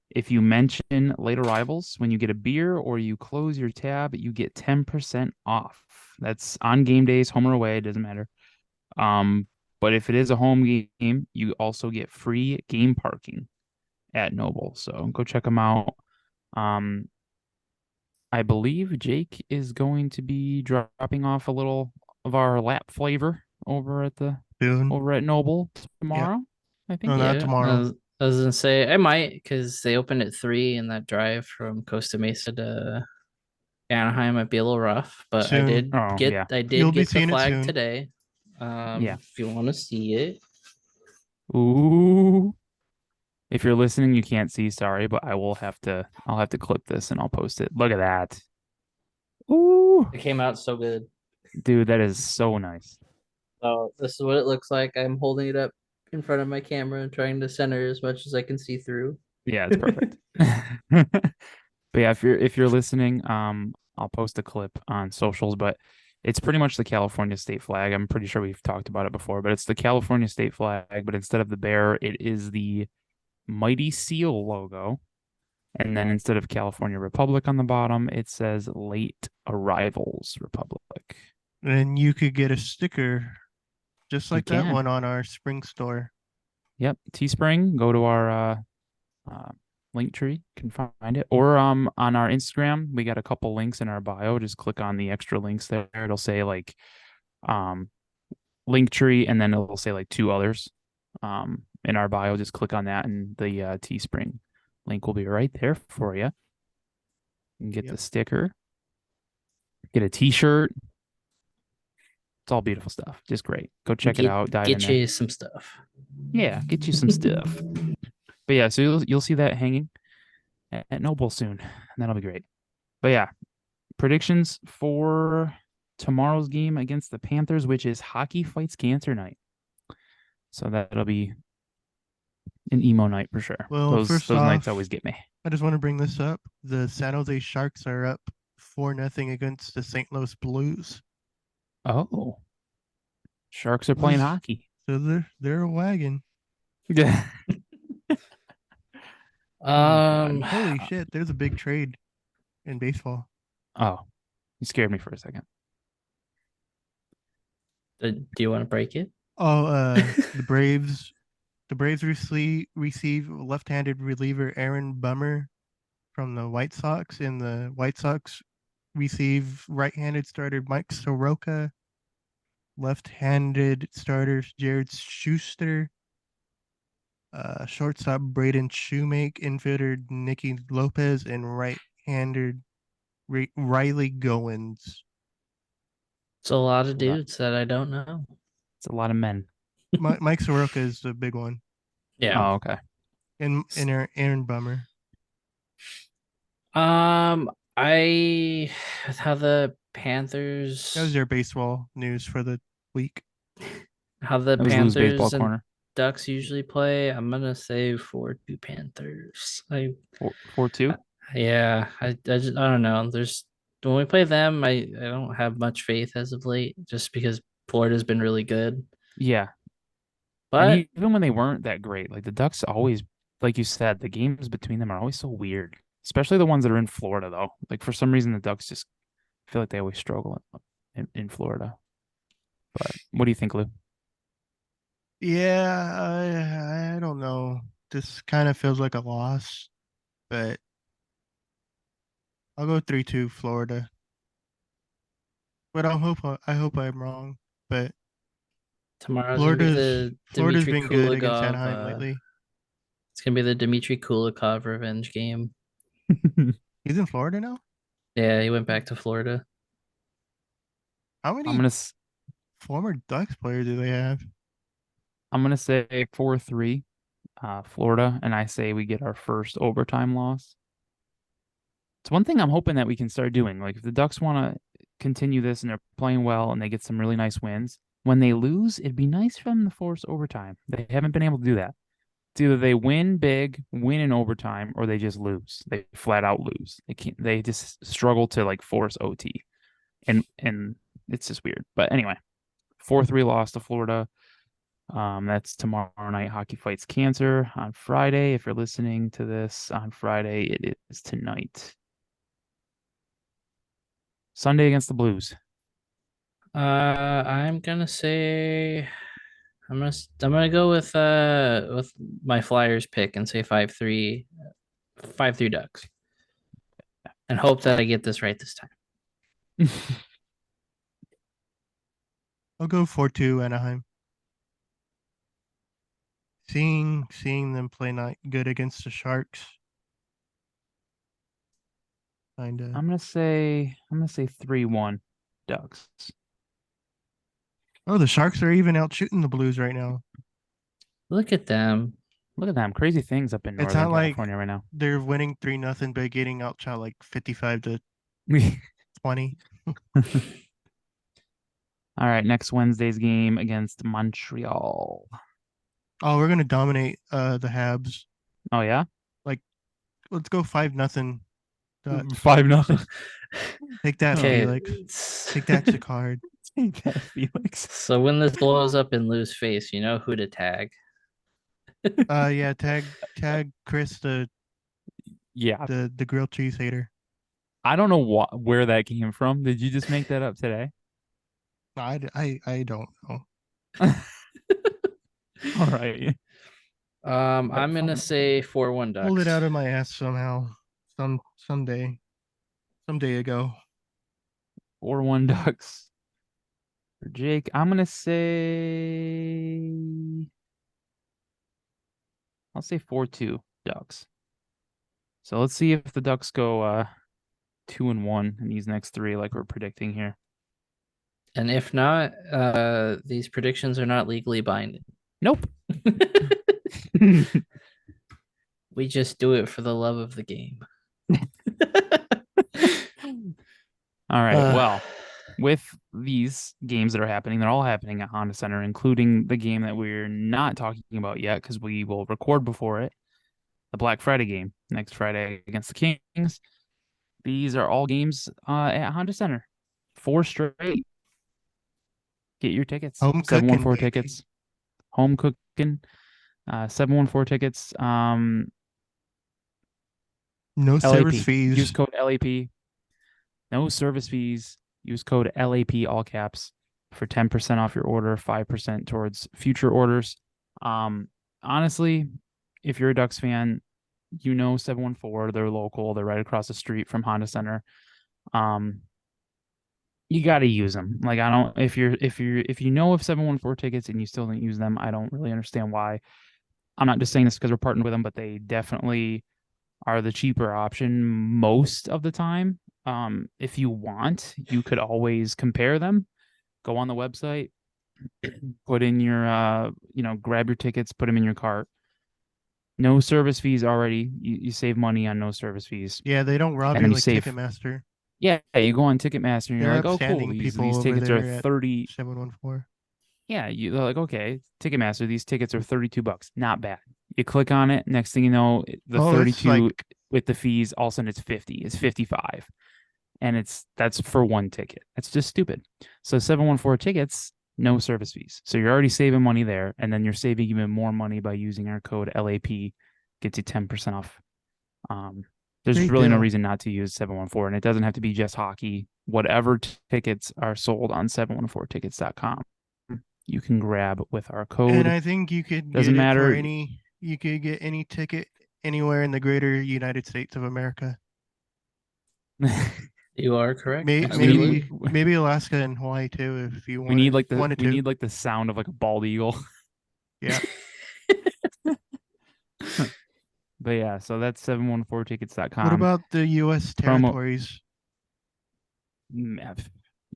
If you mention late arrivals when you get a beer or you close your tab, you get 10% off. That's on game days, home or away, it doesn't matter. But if it is a home game, you also get free game parking at Noble. So go check them out. I believe Jake is going to be dropping off a little of our lap flavor over at Noble tomorrow. Yep. I think. No, not tomorrow. I was gonna say I might, because they open at 3 and that drive from Costa Mesa to Anaheim might be a little rough. But soon. I did get the flag today. If you want to see it. Ooh. If you're listening, you can't see, sorry, but I'll have to clip this and I'll post it. Look at that. Ooh, It came out so good. dude, that is so nice. So this is what it looks like. I'm holding it up in front of my camera and trying to center as much as I can see through. Yeah, it's perfect. But yeah, if you're listening, I'll post a clip on socials, but it's pretty much the California state flag. I'm pretty sure we've talked about it before, but it's the California state flag, but instead of the bear, it is the Mighty Seal logo. And then instead of California Republic on the bottom, it says Late Arrivals Republic. And you could get a sticker just You like that can. one on our spring store. Yep, Teespring. Go to our link tree, you can find it, or on our Instagram, we got a couple links in our bio. Just click on the extra links there. It'll say like link tree, and then it'll say like 2 others in our bio. Just click on that, and the Teespring link will be right there for you. You can get the sticker, get a t-shirt. It's all beautiful stuff. Just great. Go check it out. Dive in Get there. you some stuff. Yeah, get you some stuff. But yeah, so you'll see that hanging at Noble soon, and that'll be great. But yeah, predictions for tomorrow's game against the Panthers, which is Hockey Fights Cancer night. So that'll be an emo night for sure. Well, those nights always get me. I just want to bring this up. The San Jose Sharks are up 4-0 against the St. Louis Blues. Oh, Sharks are playing hockey. So they're a wagon. Yeah. Holy shit! There's a big trade in baseball. Oh, you scared me for a second. Do you want to break it? Oh, the Braves receive left-handed reliever Aaron Bummer from the White Sox, and the White Sox receive right-handed starter Mike Soroka, left-handed starters Jared Schuster, shortstop Braden Shoemake, infielder Nicky Lopez, and right-handed Riley Goins. It's a lot of dudes that I don't know. It's a lot of men. Mike Soroka is the big one. Yeah. Oh, okay. And Aaron Bummer. I how the Panthers. That was your baseball news for the week. How the That was Lou's baseball Panthers and corner. Ducks usually play. I'm gonna say 4-2 Panthers. 4-2. Yeah, I don't know. There's when we play them, I don't have much faith as of late, just because Florida's been really good. Yeah. But And even when they weren't that great, like the Ducks always, like you said, the games between them are always so weird. Especially the ones that are in Florida, though. Like for some reason, the Ducks just feel like they always struggle in Florida. But what do you think, Lou? Yeah, I don't know. This kind of feels like a loss, but I'll go 3-2 Florida. But I hope I'm wrong. But tomorrow's Florida's been good against Kulikov, Anaheim lately. It's gonna be the Dmitry Kulikov revenge game. He's in Florida now? Yeah, he went back to Florida. How many former Ducks players do they have? I'm gonna say 4-3, Florida, and I say we get our first overtime loss. It's one thing I'm hoping that we can start doing. Like if the Ducks want to continue this and they're playing well and they get some really nice wins, when they lose, it'd be nice for them to force overtime. They haven't been able to do that. It's either they win big, win in overtime, or they just lose. They flat out lose. They can't. They just struggle to like force OT, and it's just weird. But anyway, 4-3 loss to Florida. That's tomorrow night. Hockey Fights Cancer on Friday. If you're listening to this on Friday, it is tonight. Sunday against the Blues. I'm gonna say I'm gonna go with my Flyers pick and say 5-3 Ducks. And hope that I get this right this time. I'll go 4-2 Anaheim. Seeing them play not good against the Sharks. Kinda. I'm gonna say 3-1 Ducks. Oh, the Sharks are even out shooting the Blues right now. Look at them. Look at them. Crazy things up in It's Northern not like California right now. they're winning 3-0, but getting outshot like 55-20. All right, next Wednesday's game against Montreal. Oh, we're gonna dominate the Habs. Oh yeah, Let's go 5-0. 5-0. Take that, Okay. Felix. Take that, Chicard. Take that, Felix. So when this blows up in Lou's face, you know who to tag. Yeah, tag Chris Yeah, the grilled cheese hater. I don't know where that came from. Did you just make that up today? I don't know. All right. I'm gonna say 4-1 Ducks. Pulled it out of my ass somehow. Someday ago. 4-1 Ducks. For Jake, I'm gonna say I'll say 4-2 Ducks. So let's see if the Ducks go 2-1 in these next three, like we're predicting here. And if not, these predictions are not legally binding. Nope. We just do it for the love of the game. All right. Well, with these games that are happening, they're all happening at Honda Center, including the game that we're not talking about yet because we will record before it, the Black Friday game next Friday against the Kings. These are all games at Honda Center. 4 straight. Get your tickets. Home 714 cooking, tickets. Home cooking. 714 tickets. No LAP. service fees. Use code LAP. No service fees. Use code LAP, all caps, for 10% off your order, 5% towards future orders. Honestly, if you're a Ducks fan, you know 714. They're local. They're right across the street from Honda Center. You got to use them. Like, I don't. If you know of 714 tickets and you still don't use them, I don't really understand why. I'm not just saying this because we're partnered with them, but they definitely are the cheaper option most of the time. If you want, you could always compare them. Go on the website, put in your, grab your tickets, put them in your cart. No service fees already. You save money on no service fees. Yeah, they don't rob And you then you like save. Ticketmaster. Yeah, you go on Ticketmaster and you're They're like, oh, cool. upstanding people These over tickets there are at 30. 714. Yeah, they're like, okay, Ticketmaster, these tickets are $32. Not bad. You click on it. Next thing you know, the Oh, it's 32 like with the fees, all of a sudden it's 50. It's 55. And that's for one ticket. That's just stupid. So 714 tickets, no service fees. So you're already saving money there, and then you're saving even more money by using our code LAP. Gets you 10% off. There's Great really no deal. reason not to use 714, and it doesn't have to be just hockey. Whatever tickets are sold on 714tickets.com, you can grab with our code. And I think you could Doesn't get it matter. for you could get any ticket anywhere in the greater United States of America. You are correct. Maybe Alaska and Hawaii too, if you want. We need like wanted the sound of like a bald eagle. Yeah. But yeah, so that's 714tickets.com. What about the U.S. territories?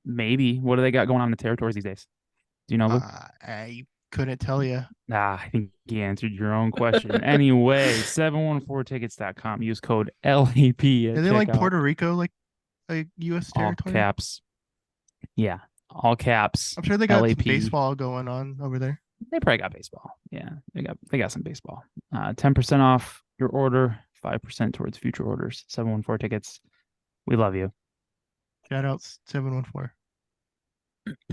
Maybe. What do they got going on in the territories these days? Do you know, Lou? I couldn't tell you. I think you answered your own question. Anyway, 714tickets.com. Use code LAP. Is it like Puerto Rico, like a U.S. territory? All caps. Yeah, all caps. I'm sure they got LAP. some baseball going on over there. They probably got baseball. Yeah, they got some baseball. 10% off your order, 5% towards future orders. 714 tickets. We love you. Shout out 714.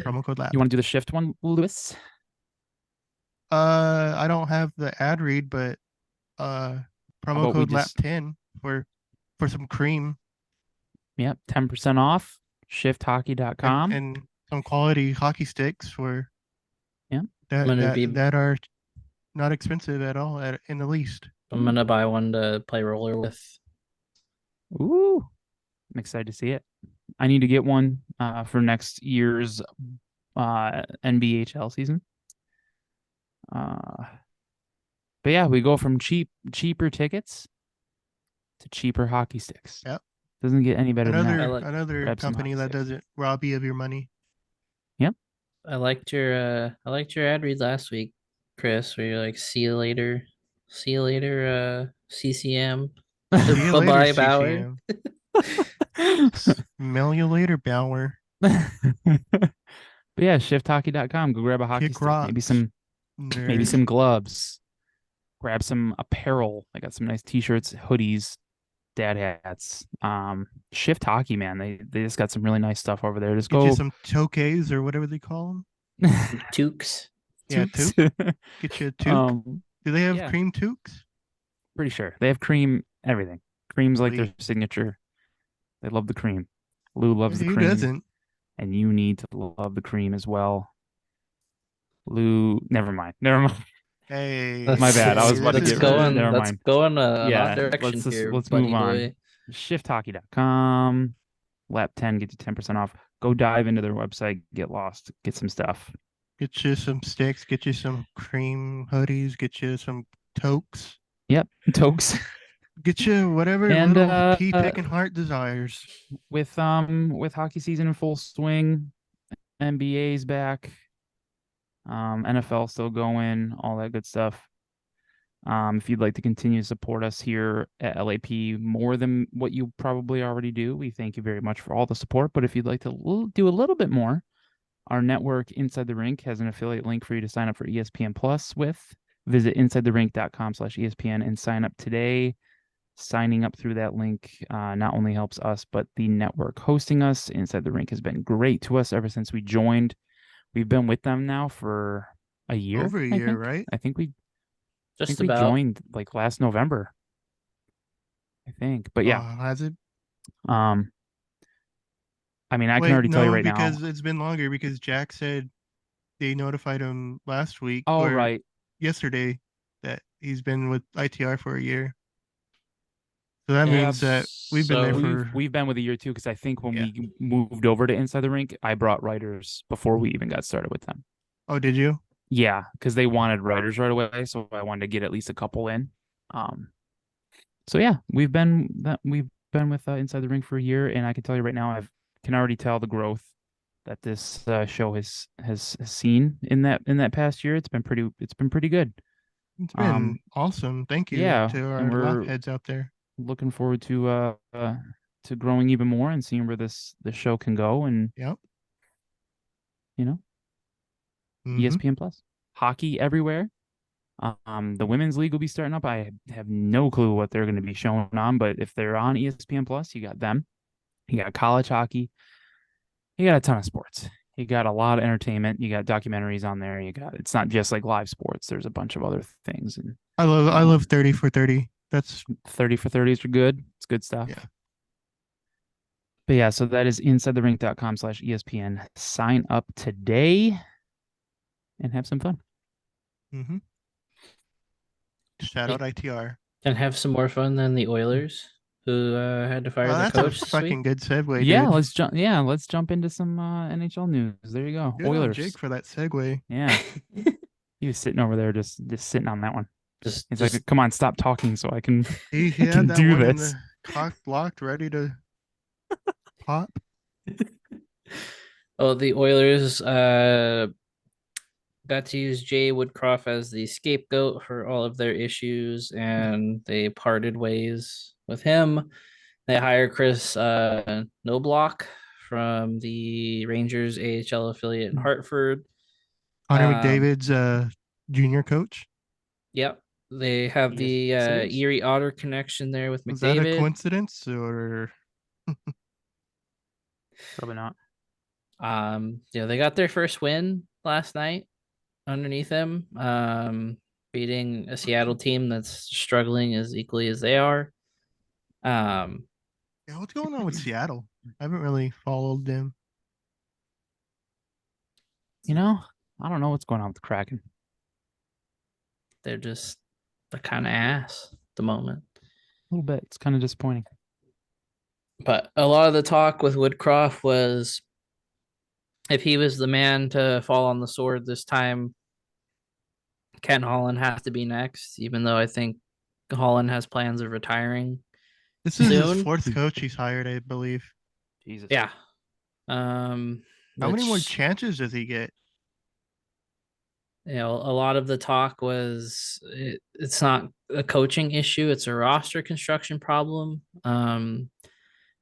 Promo code LAP. You want to do the shift one, Lewis? I don't have the ad read, but promo code LAP10 for some cream. Yep, 10% off. Shifthockey.com. And some quality hockey sticks for that are not expensive at all in the least. I'm gonna buy one to play roller with. Ooh, I'm excited to see it. I need to get one for next year's NBHL season. But yeah, we go from cheaper tickets to cheaper hockey sticks. Yep. Doesn't get any better than that. Another company that doesn't rob you of your money. Yep. I liked your ad read last week, Chris, where you're like, see you later, See you later, CCM. See you later, Bye-bye, Bauer. CCM. Smell you later, Bauer. But yeah, shifthockey.com. Go grab a hockey Kick stick, maybe rocks. some Nerd. gloves. Grab some apparel. I got some nice t-shirts, hoodies, dad hats. Shift Hockey, man. They just got some really nice stuff over there. Just Get you go some toques or whatever they call them. Toques. Yeah, Toques. toque. Get you a toque. Do they have yeah. cream toques? Pretty sure. They have cream, everything. Cream's like their Sweet. signature. They love the cream. Lou loves the Who cream. doesn't? And you need to love the cream as well. Lou, never mind. Never mind. Hey, My bad. I was about to this get is rid of it. going. Never That's mind. going an odd Yeah, direction here, let's buddy move on. boy. Shifthockey.com. Lap 10 get you 10% off. Go dive into their website, get lost, get some stuff. Get you some sticks, get you some cream hoodies, get you some toques. Yep, toques. Get you whatever And little pea picking heart desires. with hockey season in full swing, NBA's back, NFL still going, all that good stuff. If you'd like to continue to support us here at LAP more than what you probably already do, we thank you very much for all the support. But if you'd like to do a little bit more, our network Inside the Rink has an affiliate link for you to sign up for ESPN Plus with. Visit insidetherink.com/ESPN and sign up today. Signing up through that link not only helps us, but the network hosting us. Inside the Rink has been great to us ever since we joined. We've been with them now for a year. Over a year, right? I think we Just we about. joined like last November. I think. But yeah. Has it? I mean, I can Wait, already tell you no, right now. because it's been longer because Jack said they notified him last week Oh, or right. yesterday that he's been with ITR for a year. So that Yeah, means that we've been there for We've been with a year too, because I think when Yeah. we moved over to Inside the Rink, I brought writers before we even got started with them. Oh, did you? Yeah, because they wanted writers right away, so I wanted to get at least a couple in. So yeah, we've been with Inside the Rink for a year, and I can tell you right now, I can already tell the growth that this show has seen in that past year. It's been pretty good. It's been awesome. Thank you Yeah, to our and lap we're heads out there. looking forward to growing even more and seeing where this show can go, and Yep. ESPN Plus, hockey everywhere. The women's league will be starting up. I have no clue what they're going to be showing on, but if they're on ESPN Plus, you got them. You got college hockey. You got a ton of sports. You got a lot of entertainment. You got documentaries on there. It's not just like live sports. There's a bunch of other things. And I love 30 for 30. That's 30 for 30s are good. It's good stuff. Yeah. But yeah, so that is insidetherink.com/ESPN. Sign up today and have some fun. Mm-hmm. Shout out ITR. And have some more fun than the Oilers, who had to fire their That's coach a this fucking week. good segue, Yeah, dude. let's jump into some NHL news. There you go. Good on Oilers. Jake for that segue. Yeah. He was sitting over there just sitting on that one. Just like, come on, stop talking so I can, He I can had that do one in this. the cock locked, ready to pop. Oh, the Oilers got to use Jay Woodcroft as the scapegoat for all of their issues, and they parted ways with him. They hired Chris Noblock from the Rangers AHL affiliate in Hartford. Connor McDavid's junior coach. Yep. They have the Erie Otter connection there with Was that a McDavid. coincidence or Probably not. They got their first win last night underneath him, beating a Seattle team that's struggling as equally as they are. Yeah, what's going on with Seattle? I haven't really followed them. I don't know what's going on with the Kraken. They're kind of ass at the moment. A little bit. It's kind of disappointing. But a lot of the talk with Woodcroft was if he was the man to fall on the sword this time, Ken Holland has to be next, even though I think Holland has plans of retiring. This is soon. his fourth coach he's hired, I believe. Jesus. Yeah. How many more chances does he get? A lot of the talk was it's not a coaching issue. It's a roster construction problem.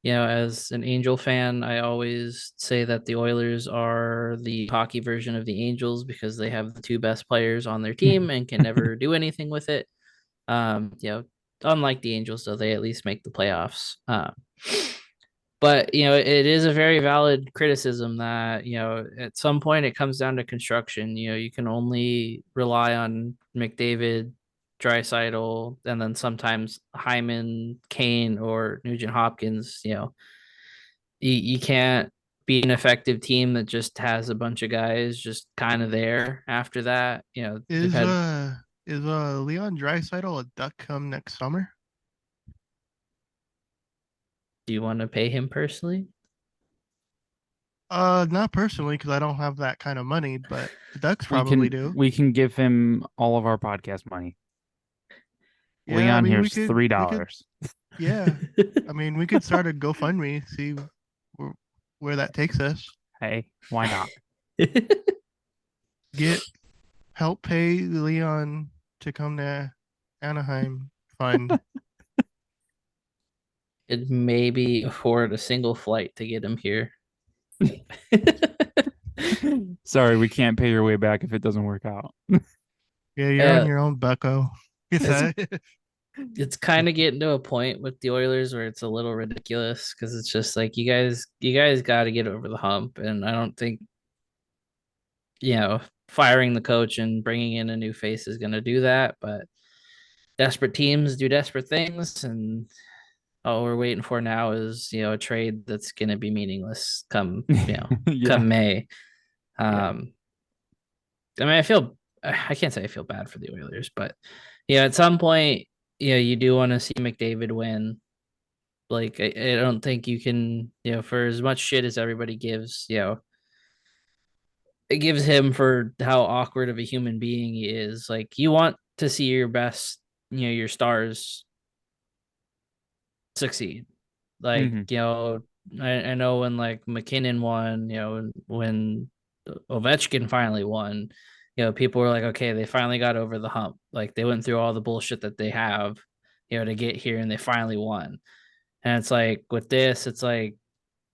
As an Angel fan, I always say that the Oilers are the hockey version of the Angels because they have the two best players on their team and can never do anything with it. Unlike the Angels, though, they at least make the playoffs. But it is a very valid criticism that at some point it comes down to construction. You can only rely on McDavid, Draisaitl, and then sometimes Hyman, Kane, or Nugent Hopkins. You can't be an effective team that just has a bunch of guys just kind of there after that. They've Is had. Leon Draisaitl a duck come next summer? Do you want to pay him personally? Not personally because I don't have that kind of money, but the Ducks probably do. We can give him all of our podcast money. Yeah, Leon, I mean, here's $3. Yeah, I mean, we could start a GoFundMe, see where that takes us. Hey, why not? Help pay Leon to come to Anaheim fund. It maybe afford a single flight to get him here. Sorry, we can't pay your way back if it doesn't work out. Yeah, you're on your own, bucko. It's kind of getting to a point with the Oilers where it's a little ridiculous because it's just like you guys got to get over the hump, and I don't think firing the coach and bringing in a new face is going to do that. But desperate teams do desperate things, and all we're waiting for now is a trade that's going to be meaningless come come May. I mean, I can't say I feel bad for the Oilers, but at some point, you do want to see McDavid win. Like, I don't think you can, for as much shit as everybody gives, it gives him for how awkward of a human being he is. Like, you want to see your best, your stars succeed. Like, I know when like McKinnon won, when Ovechkin finally won, people were like, okay, they finally got over the hump. Like they went through all the bullshit that they have, to get here and they finally won. And it's like with this, it's like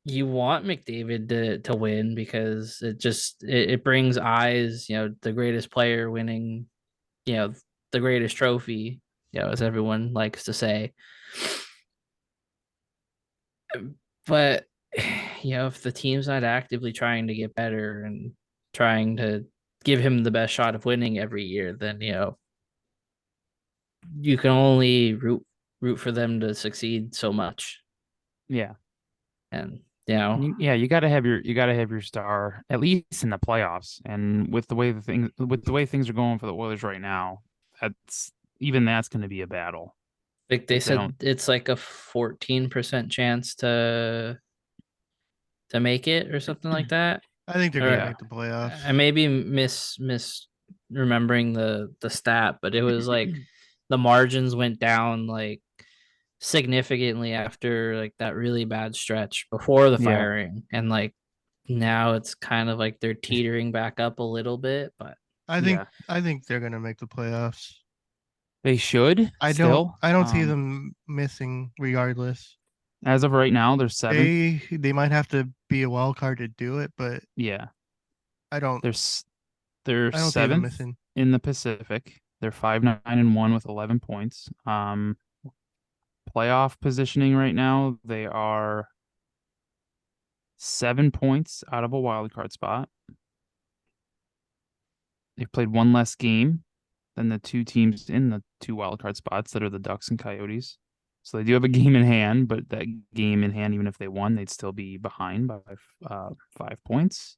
you want McDavid to win because it brings eyes, the greatest player winning, the greatest trophy, as everyone likes to say. But if the team's not actively trying to get better and trying to give him the best shot of winning every year, then you can only root for them to succeed so much. Yeah. And you gotta have your star at least in the playoffs. And with the way things are going for the Oilers right now, that's going to be a battle. Like they said, it's like a 14% chance to make it or something like that. I think they're gonna make the playoffs. I may be remembering the stat, but it was like the margins went down like significantly after like that really bad stretch before the firing, and like now it's kind of like they're teetering back up a little bit. But I think they're gonna make the playoffs. They should. I don't see them missing regardless. As of right now, they're 7. They might have to be a wild card to do it, but I don't. They're 7th in the Pacific. They're 5-9-1 with 11 points. Playoff positioning right now, they are 7 points out of a wild card spot. They've played one less game than the two teams in the 2 wildcard spots that are the Ducks and Coyotes. So they do have a game in hand, but that game in hand, even if they won, they'd still be behind by 5 points.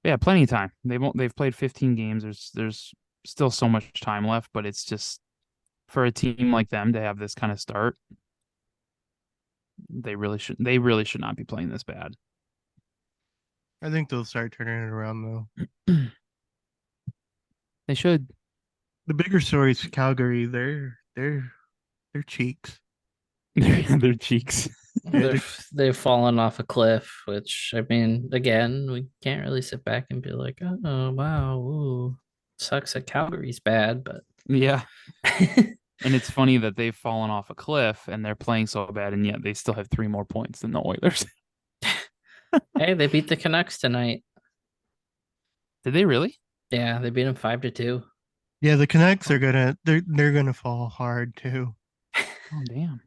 Yeah, plenty of time. They've played 15 games. There's still so much time left, but it's just for a team like them to have this kind of start, they really should not be playing this bad. I think they'll start turning it around though. They should. The bigger story is Calgary. Their cheeks. Their cheeks. They've fallen off a cliff, which I mean, again, we can't really sit back and be like, oh wow, ooh, sucks that Calgary's bad, but Yeah. And it's funny that they've fallen off a cliff and they're playing so bad, and yet they still have 3 more points than the Oilers. Hey, they beat the Canucks tonight. Did they really? Yeah, they beat them 5-2. Yeah, the Canucks are they're gonna fall hard too. Oh, damn.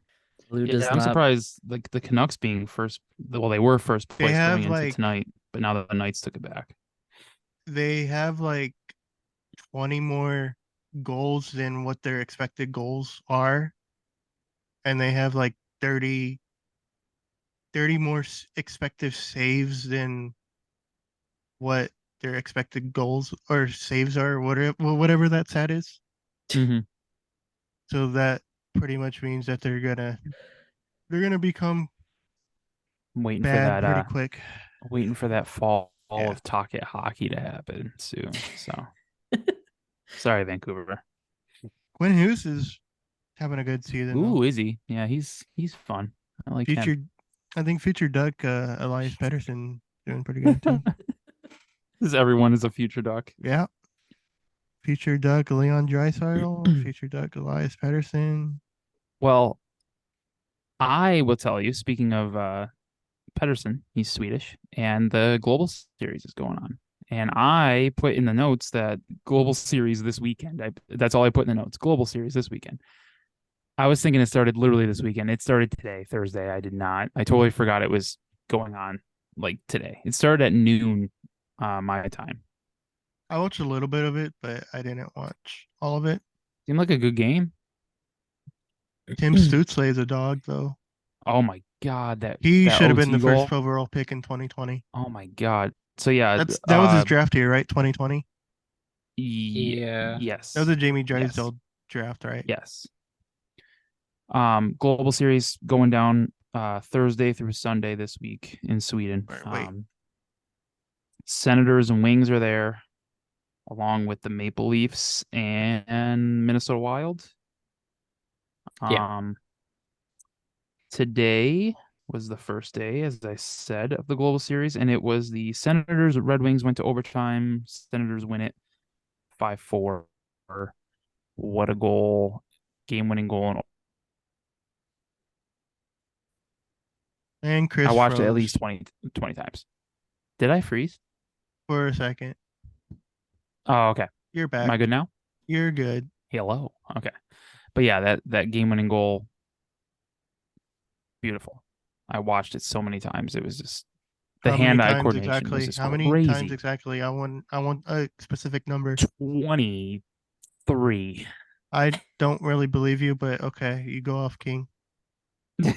Lou Yeah, does I'm not. surprised. Like the Canucks being first. Well, they were first They place going have into like tonight, but now the Knights took it back. they have like 20 more goals than what their expected goals are, and they have like 30 more expected saves than what their expected goals or saves are, whatever that stat is. Mm-hmm. So that pretty much means that they're gonna become Waiting for bad that. pretty quick. Waiting for that fall Yeah. of Talkit hockey to happen soon. So sorry, Vancouver. Quinn Hughes is having a good season though. Ooh, is he? Yeah, he's fun. I like him. Future, I think future Duck Elias Pettersson doing pretty good too. Because everyone is a future Duck. Yeah. Future Duck Leon Draisaitl, future Duck Elias Pettersson. Well, I will tell you, speaking of Pedersen, he's Swedish, and the Global Series is going on. And I put in the notes that Global Series this weekend. That's all I put in the notes. Global Series this weekend. I was thinking it started literally this weekend. It started today, Thursday. I did not. I totally forgot it was going on like today. It started at noon my time. I watched a little bit of it, but I didn't watch all of it. Seemed like a good game. Tim Stützle is a dog, though. Oh my god, He that should have been OT the first goal. overall pick in 2020. Oh my god. So yeah, That was his draft year, right? 2020. Yeah. yes. That was a Jamie Yes. Drysdale draft, right? Yes. Global Series going down Thursday through Sunday this week in Sweden. Wait. Senators and Wings are there, along with the Maple Leafs and Minnesota Wild. Yeah. Today was the first day, as I said, of the Global Series, and it was the Senators. Red Wings went to overtime. Senators win it 5-4. What a goal! Game-winning goal. And Chris I watched it at froze least 20 times. Did I freeze? for a second. Oh, okay. You're back. Am I good now? You're good. Hello. Okay. But yeah, that game-winning goal, beautiful. I watched it so many times. It was just the hand-eye coordination exactly? was just How crazy. many times exactly? I want a specific number. 23. I don't really believe you, but okay, you go off, King. But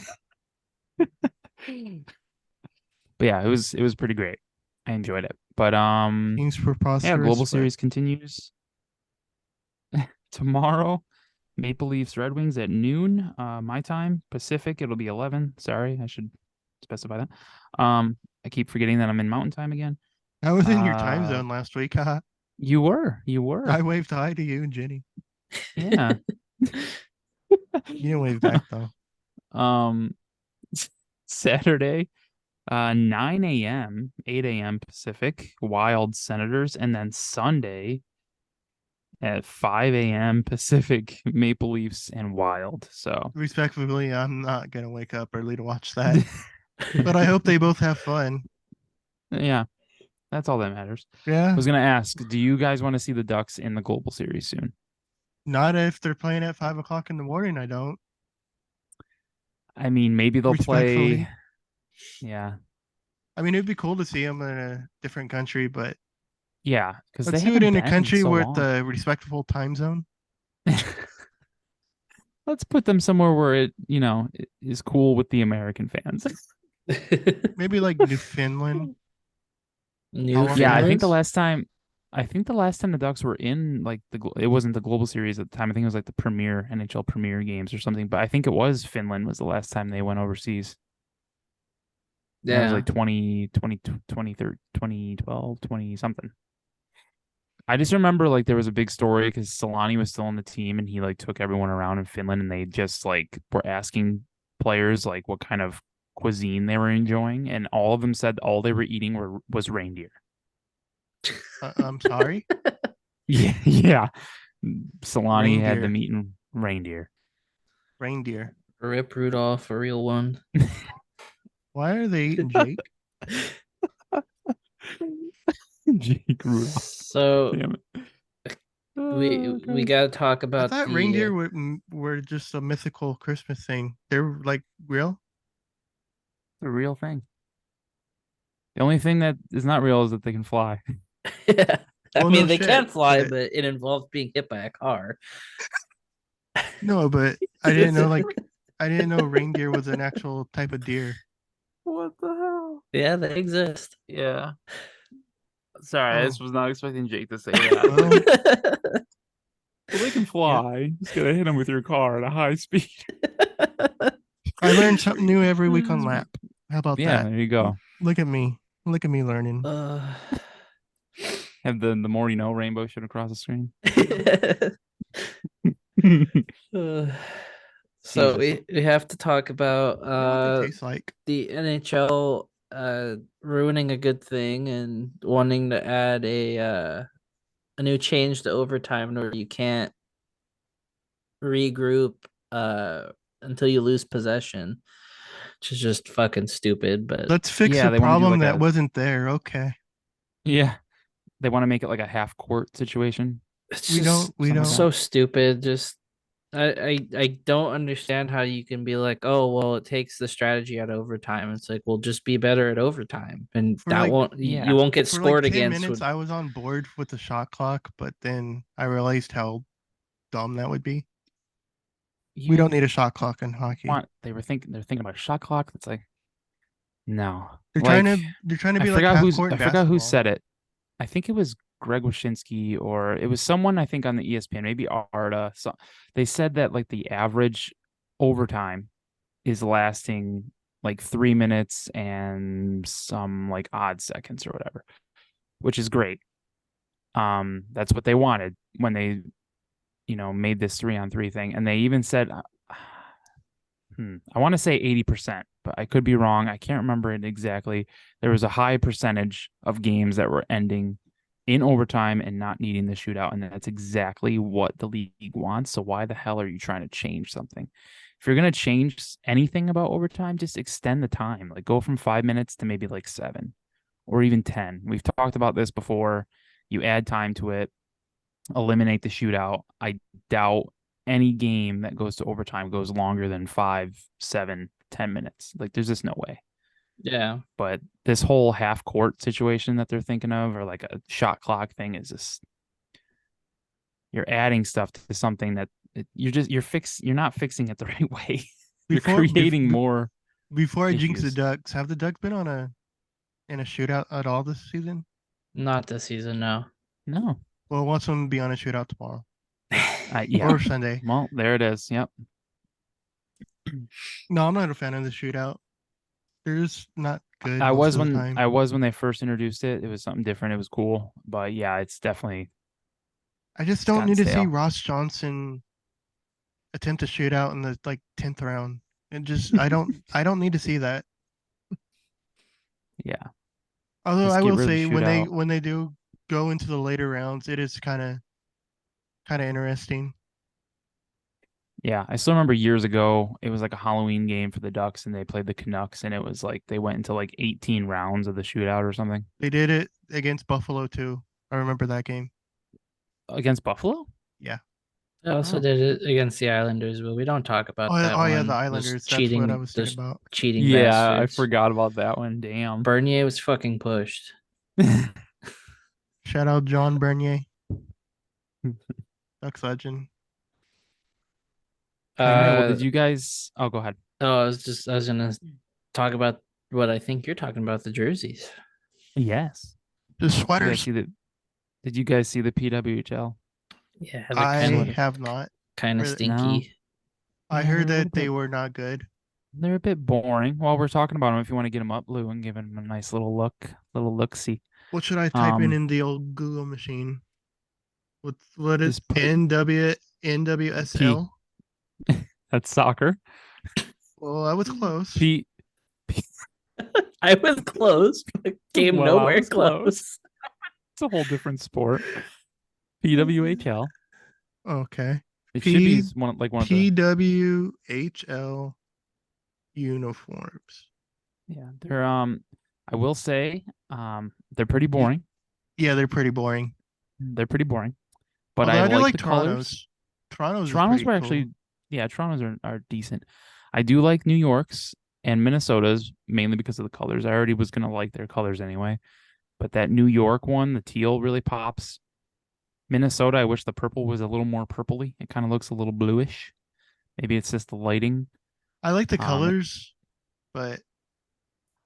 yeah, it was pretty great. I enjoyed it. But King's preposterous. yeah, Global Series continues tomorrow. Maple Leafs Red Wings at noon my time. Pacific, it'll be 11. Sorry, I should specify that. I keep forgetting that I'm in Mountain Time again. I was in your time zone last week. You were. I waved hi to you and Jenny. Yeah. You didn't wave back though. Saturday, 9 a.m., 8 a.m. Pacific, Wild Senators, and then Sunday at 5 a.m. Pacific, Maple Leafs and Wild. So respectfully, I'm not gonna wake up early to watch that. But I hope they both have fun. Yeah, that's all that matters. Yeah. I was gonna ask, do you guys want to see the Ducks in the Global Series soon? Not if they're playing at 5 o'clock in the morning. I don't. I mean, maybe they'll play. Yeah. I mean, it'd be cool to see them in a different country, but yeah, because let's they do it in a been country so with long. the respectable time zone. Let's put them somewhere where it is cool with the American fans. Maybe like Newfoundland. Yeah, I think the last time the Ducks were in like it wasn't the Global Series at the time. I think it was like the Premier NHL Premier games or something. But I think it was Finland was the last time they went overseas. Yeah, that was like 2012, 20 something. I just remember like there was a big story because Solani was still on the team and he like took everyone around in Finland and they just like were asking players like what kind of cuisine they were enjoying, and all of them said all they were eating was reindeer. I'm sorry. Yeah. Solani had Reindeer. them eating reindeer. Reindeer. Rip Rudolph, a real one. Why are they eating Jake? Jake Rudolph. So Damn it. we got to talk I about thought reindeer were just a mythical Christmas thing. They're like real. The real thing. The only thing that is not real is that they can fly. Yeah. I Well, mean, no they can shit, fly, but but it involves being hit by a car. no, but I didn't know reindeer was an actual type of deer. What the hell? Yeah, they exist. Yeah. Sorry, I just Oh. was not expecting Jake to say that. Well, Well, they can fly. Just gotta hit them with your car at a high speed. I learn something new every week on lap. How about Yeah, that? there you go. Look at me. Look at me learning. Have the more you know rainbow should across the screen. So Jesus. we have to talk about I wonder what they taste like. the NHL ruining a good thing and wanting to add a new change to overtime where you can't regroup until you lose possession, which is just fucking stupid. But Let's fix Yeah, a they want to do problem like that a wasn't there. Okay. yeah. They want to make it like a half court situation. it's We just don't like so stupid. Just I don't understand how you can be like, oh well, it takes the strategy out of overtime. It's like, well, just be better at overtime, and For that like won't Yeah. you won't get for like scored 10 against. minutes I was on board with the shot clock, but then I realized how dumb that would be. We don't need a shot clock in hockey. they're thinking about a shot clock. It's like no. They're Like trying to I be like forgot half who's court I in forgot who basketball. said it. I think it was Greg Wyshynski or it was someone I think on the ESPN, maybe Arda. So they said that like the average overtime is lasting like 3 minutes and some like odd seconds or whatever, which is great. That's what they wanted when they, made this 3-on-3 thing. And they even said, I want to say 80%, but I could be wrong. I can't remember it exactly. There was a high percentage of games that were ending in overtime and not needing the shootout. And that's exactly what the league wants. So why the hell are you trying to change something? If you're going to change anything about overtime, just extend the time. Like go from 5 minutes to maybe like 7 or even 10. We've talked about this before. You add time to it, eliminate the shootout. I doubt any game that goes to overtime goes longer than 5, 7, 10 minutes. Like there's just no way. Yeah. But this whole half court situation that they're thinking of, or like a shot clock thing, is just you're adding stuff to something that you're not fixing it the right way. You're creating more. Before I jinx the issues. Ducks, have the Ducks been in a shootout at all this season? Not this season, no. No. Well, watch them be on a shootout tomorrow Yeah. or Sunday. Well, there it is. Yep. No, I'm not a fan of the shootout. They're just not good I most was of the when time. I was when they first introduced it. It was something different. It was cool, but yeah, it's definitely. I just don't gotten need to see stale. Ross Johnson attempt a shootout in the 10th round. And just I don't need to see that. Yeah. Although Just I get will rid of the say shootout. when they do go into the later rounds, it is kind of interesting. Yeah, I still remember years ago, it was like a Halloween game for the Ducks, and they played the Canucks, and it was like they went into like 18 rounds of the shootout or something. They did it against Buffalo too. I remember that game. Against Buffalo? Yeah. I also Oh. did it against the Islanders, but we don't talk about that Oh yeah, one. the Those Islanders. That's what I was thinking those about. cheating Yeah, I bastards. forgot about that one. Damn. Bernier was fucking pushed. Shout out John Bernier, Ducks legend. All right. Well, did you guys? Oh, go ahead. I was gonna talk about what I think you're talking about, the jerseys. Yes. The sweaters. Did you guys see the PWHL? Yeah, I have not. kind of Really? stinky. No. I Yeah, heard they're a that they were not good. They're a bit boring. While we're talking about them, if you want to get them up, Lou, and give them a nice little look-see. What should I type in the old Google machine? What is Just put NWSL? That's soccer. Well, I was close. I was close, but came Well, I nowhere was close. It's a whole different sport. PWHL. Okay. It should be P one of the PWHL uniforms. yeah. They're I will say they're pretty boring. Yeah, they're pretty boring. They're pretty boring, but Although I I do like like the colors. Toronto's. Toronto's is Toronto's pretty were cool. actually, yeah, Toronto's are decent. I do like New York's and Minnesota's mainly because of the colors. I already was gonna like their colors anyway, but that New York one, the teal, really pops. Minnesota, I wish the purple was a little more purpley. It kind of looks a little bluish. Maybe it's just the lighting. I like the Um, colors, but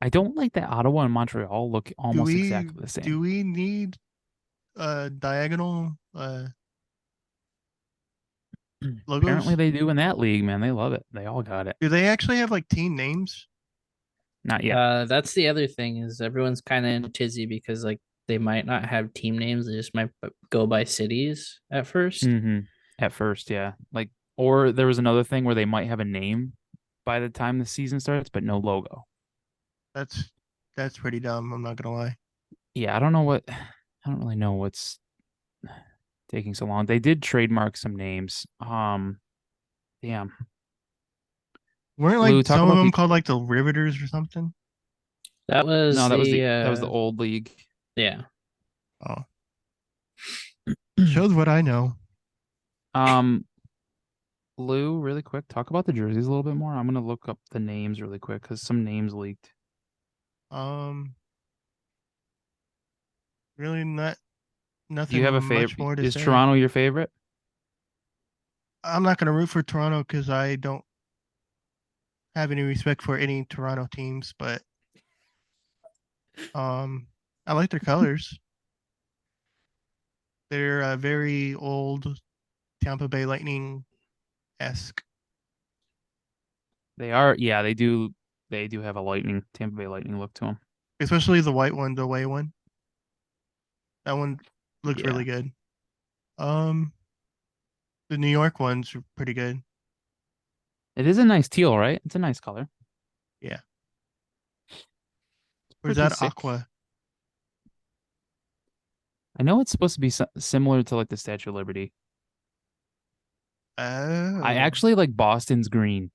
I don't like that Ottawa and Montreal look do almost we exactly the same. do we need diagonal Apparently logos? they do in that league, man. They love it. They all got it. Do they actually have like team names? Not yet. That's the other thing is everyone's kind of in a tizzy because like they might not have team names. They just might go by cities at first. Mm-hmm. At first, yeah. Like, or there was another thing where they might have a name by the time the season starts, but no logo. That's pretty dumb. I'm not gonna lie. Yeah, I don't really know what's taking so long. They did trademark some names. Damn. Weren't Lou, like talk some of about them the called like the Riveters or something? That was no, that was the the old league. yeah. Oh, shows what I know. Um, Lou, really quick, talk about the jerseys a little bit more. I'm gonna look up the names really quick because some names leaked. Um, really not Do you have a nothing much favorite? more to Is say. Toronto your favorite? I'm not gonna root for Toronto because I don't have any respect for any Toronto teams, but um, I like their colors. They're very old Tampa Bay Lightning esque, They are, yeah, they do. They do have a Tampa Bay Lightning look to them. especially the white one, the away one. That one looks Yeah, really good. Um, the New York ones are pretty good. it is a nice teal, right? It's a nice color. Yeah. It's Or is pretty that sick. aqua? I know it's supposed to be similar to like the Statue of Liberty. I Oh, actually like Boston's green.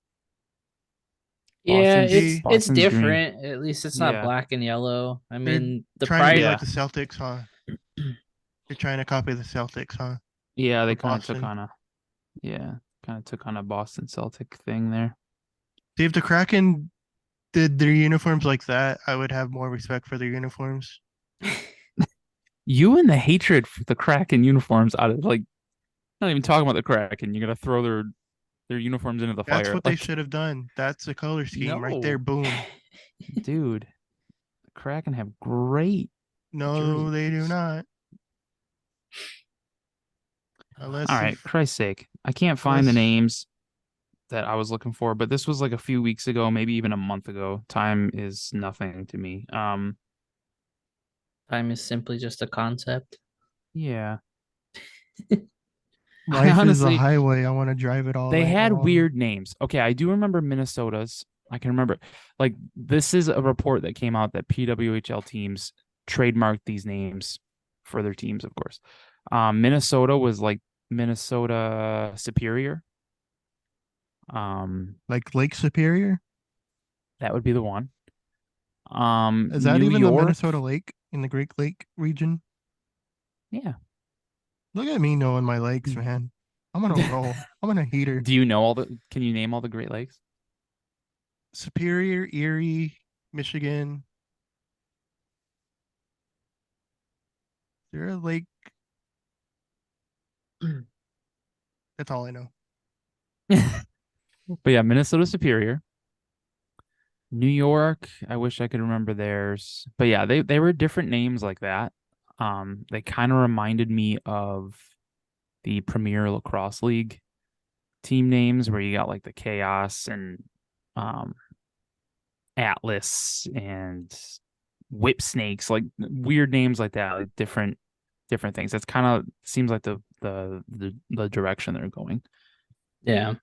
Yeah, see, it's Boston's green. different. At least it's not Yeah, black and yellow. I they're mean, the trying to be pride like yeah, the Celtics, huh? They're trying to copy the Celtics, huh? yeah. They Or kind of took Boston. on a yeah, kind of took on a Boston Celtic thing there. See, if the Kraken did their uniforms like that, I would have more respect for their uniforms. You and the hatred for the Kraken uniforms out of like not even talking about the Kraken. You're gonna throw their uniforms into the That's fire. what they Like, should have done. That's a color scheme right there. no, Boom. dude, the Kraken have great No, they do jerseys. not. All Unless right, if Christ's sake, I can't find the unless names that I was looking for, but this was like a few weeks ago, maybe even a month ago. Time is nothing to me. time is simply just a concept. Yeah, I life is a honestly, highway, I want to drive it all they night had long. weird names. Okay, I do remember Minnesota's. I can remember, like, this is a report that came out that PWHL teams trademarked these names for their teams, of course. Minnesota was like Minnesota Superior. Like Lake Superior? That would be the one. Is that New even the York. Minnesota Lake in the Great Lake region? Yeah. Look at me knowing my lakes, man. I'm on a roll. I'm on a heater. Do you know all the? Can you name all the Great Lakes? Superior, Erie, Michigan. Is there a lake? That's all I know. But yeah, Minnesota Superior. New York, I wish I could remember theirs. But yeah, they were different names like that. They kind of reminded me of the Premier Lacrosse League team names where you got like the Chaos and um Atlas and Whip Snakes, like weird names like that, like different things. That's kind of seems like the direction they're going. Yeah.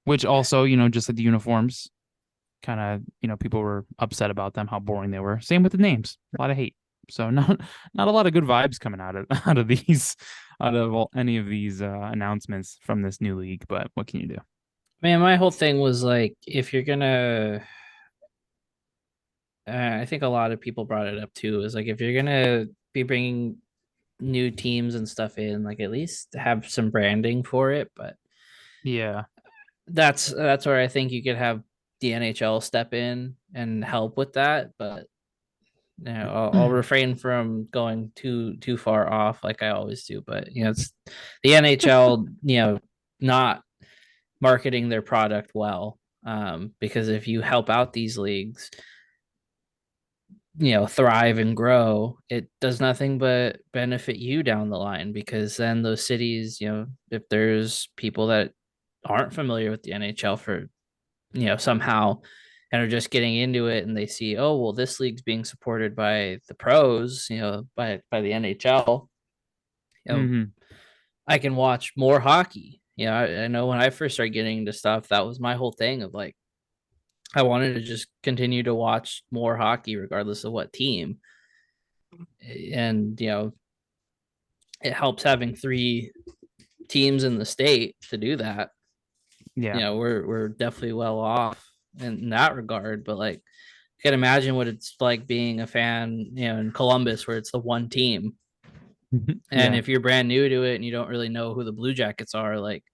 Which also, just like the uniforms, kind of, people were upset about them, how boring they were. Same with the names. A lot of hate. So not a lot of good vibes coming out of any of these announcements from this new league. But what can you do? Man, my whole thing was like, if you're gonna, I think a lot of people brought it up too, is like if you're gonna be bringing new teams and stuff in, like at least have some branding for it. But Yeah. that's where I think you could have the NHL step in and help with that. But I'll refrain from going too far off like I always do. But it's the NHL, not marketing their product well. Because if you help out these leagues, thrive and grow, it does nothing but benefit you down the line, because then those cities, if there's people that aren't familiar with the NHL for, somehow, and are just getting into it, and they see, oh, well, this league's being supported by the pros, by the NHL, hmm I can watch more hockey. I know when I first started getting into stuff, that was my whole thing of like, I wanted to just continue to watch more hockey regardless of what team. And it helps having 3 teams in the state to do that. Yeah. We're definitely well off in that regard. But like, I can imagine what it's like being a fan, in Columbus, where it's the one team. And Yeah. if you're brand new to it and you don't really know who the Blue Jackets are, like,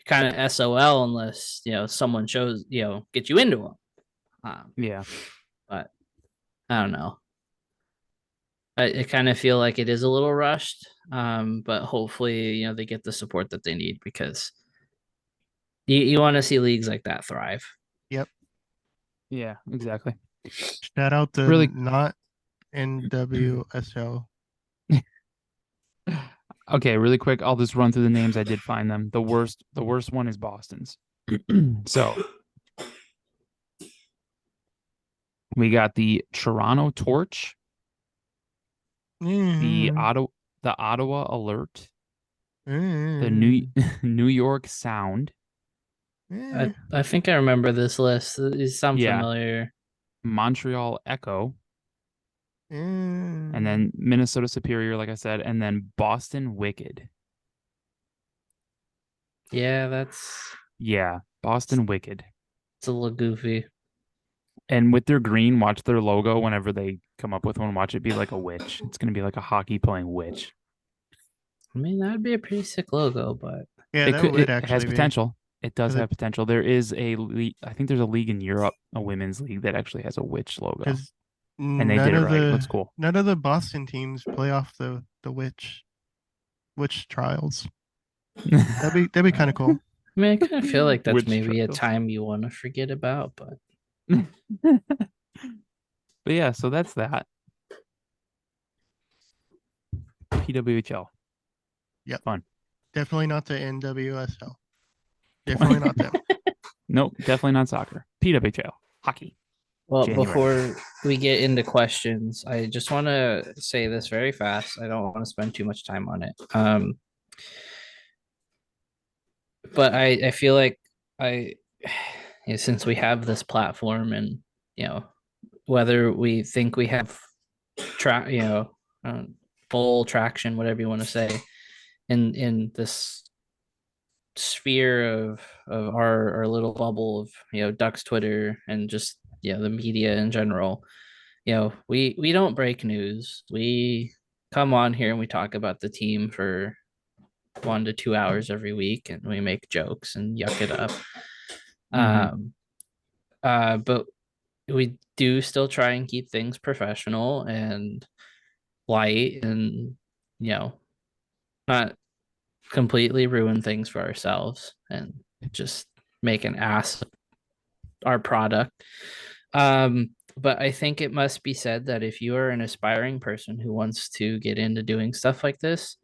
kind of SOL unless someone shows, get you into them. Yeah. But I don't know. I kind of feel like it is a little rushed. But hopefully, they get the support that they need, because you want to see leagues like that thrive. Yep. Yeah. Exactly. Shout out to Really. not NWSL. Okay, really quick, I'll just run through the names. I did find them. The worst one is Boston's. So we got the Toronto Torch, the Ottawa Alert, the New York Sound. I think I remember this list. These sound familiar. Montreal Echo, and then Minnesota Superior, like I said, and then Boston Wicked. Yeah, Boston Wicked. it's a little goofy. And with their green, watch their logo whenever they come up with one. Watch it be like a witch. It's gonna be like a hockey playing witch. I mean, that'd be a pretty sick logo, but Yeah, It that could. would It has actually be. potential. It does 'Cause have potential. There is a league. I think there's a league in Europe, a women's league that actually has a witch logo, Because and they did it right. It looks cool. none of the Boston teams play off the witch trials. That'd be kind of cool. I mean, I kind of feel like that's Witch maybe a trials. time you want to forget about. But But yeah, so that's that. PWHL. Yep. Fun. Definitely not the NWSL. Definitely not them. Nope, definitely not soccer. PWHL. Hockey. well, January. before we get into questions, I just want to say this very fast. I don't want to spend too much time on it. But I feel like since we have this platform, and whether we think we have full traction, whatever you want to say, in this sphere of our little bubble of Ducks Twitter, and just the media in general, we don't break news. We come on here and we talk about the team for 1 to 2 hours every week, and we make jokes and yuck it up. But we do still try and keep things professional and light, and not completely ruin things for ourselves and just make an ass of our product. But I think it must be said that if you are an aspiring person who wants to get into doing stuff like this,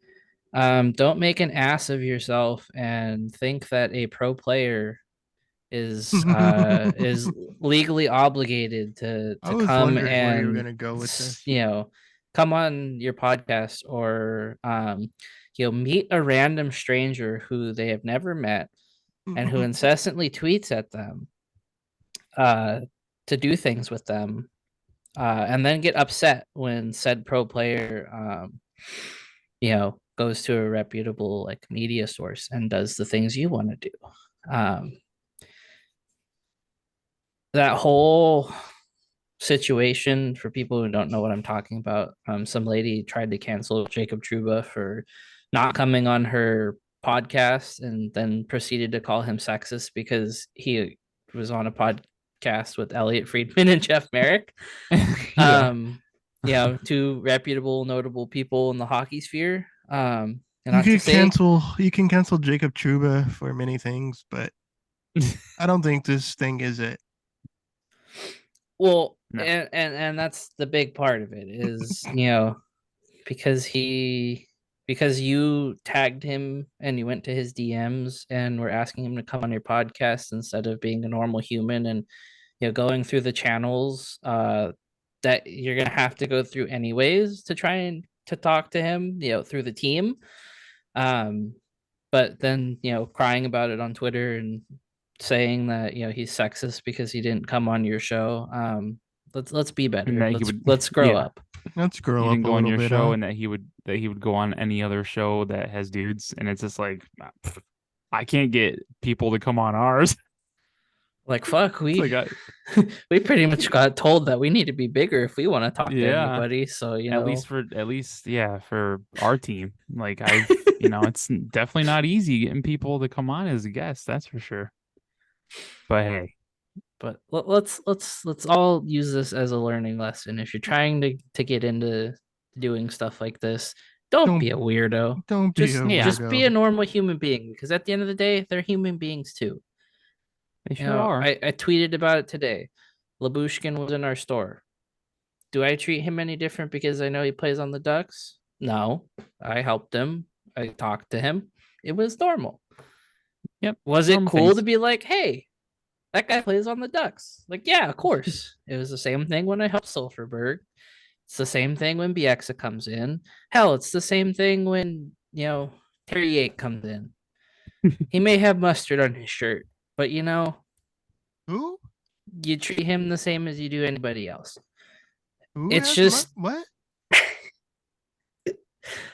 don't make an ass of yourself and think that a pro player is legally obligated to I was come wondering where you were and gonna go with this. come on your podcast, or meet a random stranger who they have never met and who incessantly tweets at them to do things with them, and then get upset when said pro player, goes to a reputable like media source and does the things you want to do. That whole situation, for people who don't know what I'm talking about, some lady tried to cancel Jacob Truba for not coming on her podcast and then proceeded to call him sexist because he was on a podcast with Elliot Friedman and Jeff Merrick. Yeah. Two reputable, notable people in the hockey sphere. And You not to can say, cancel Jacob Truba for many things, but I don't think this thing is it. well, No. and that's the big part of it is, because you tagged him and you went to his DMs and were asking him to come on your podcast instead of being a normal human and going through the channels that you're gonna have to go through anyways to try and to talk to him, through the team. But then crying about it on Twitter and saying that he's sexist because he didn't come on your show. Let's be better. And that he Let's would, let's grow yeah. up. Let's grow He up didn't a go on little your bit. show, and that he would go on any other show that has dudes, and it's just like, I can't get people to come on ours. Like, fuck, It's we like, we pretty much got told that we need to be bigger if we want to talk to yeah, anybody. So at least yeah, for our team. Like it's definitely not easy getting people to come on as a guest, that's for sure. But hey, but let's all use this as a learning lesson. If you're trying to get into doing stuff like this, don't be a weirdo. Don't be a weirdo. Just be a normal human being, because at the end of the day, they're human beings too. they sure are. I tweeted about it today. Labushkin was in our store. Do I treat him any different because I know he plays on the Ducks? No. I helped him. I talked to him. It was normal. Yep. Was it normal cool things. to be like, hey, that guy plays on the Ducks? Like, yeah, of course. It was the same thing when I helped Sulfurberg. It's the same thing when Bieksa comes in. Hell, it's the same thing when, Terry Yate comes in. He may have mustard on his shirt, but Who? you treat him the same as you do anybody else. Who It's has just what?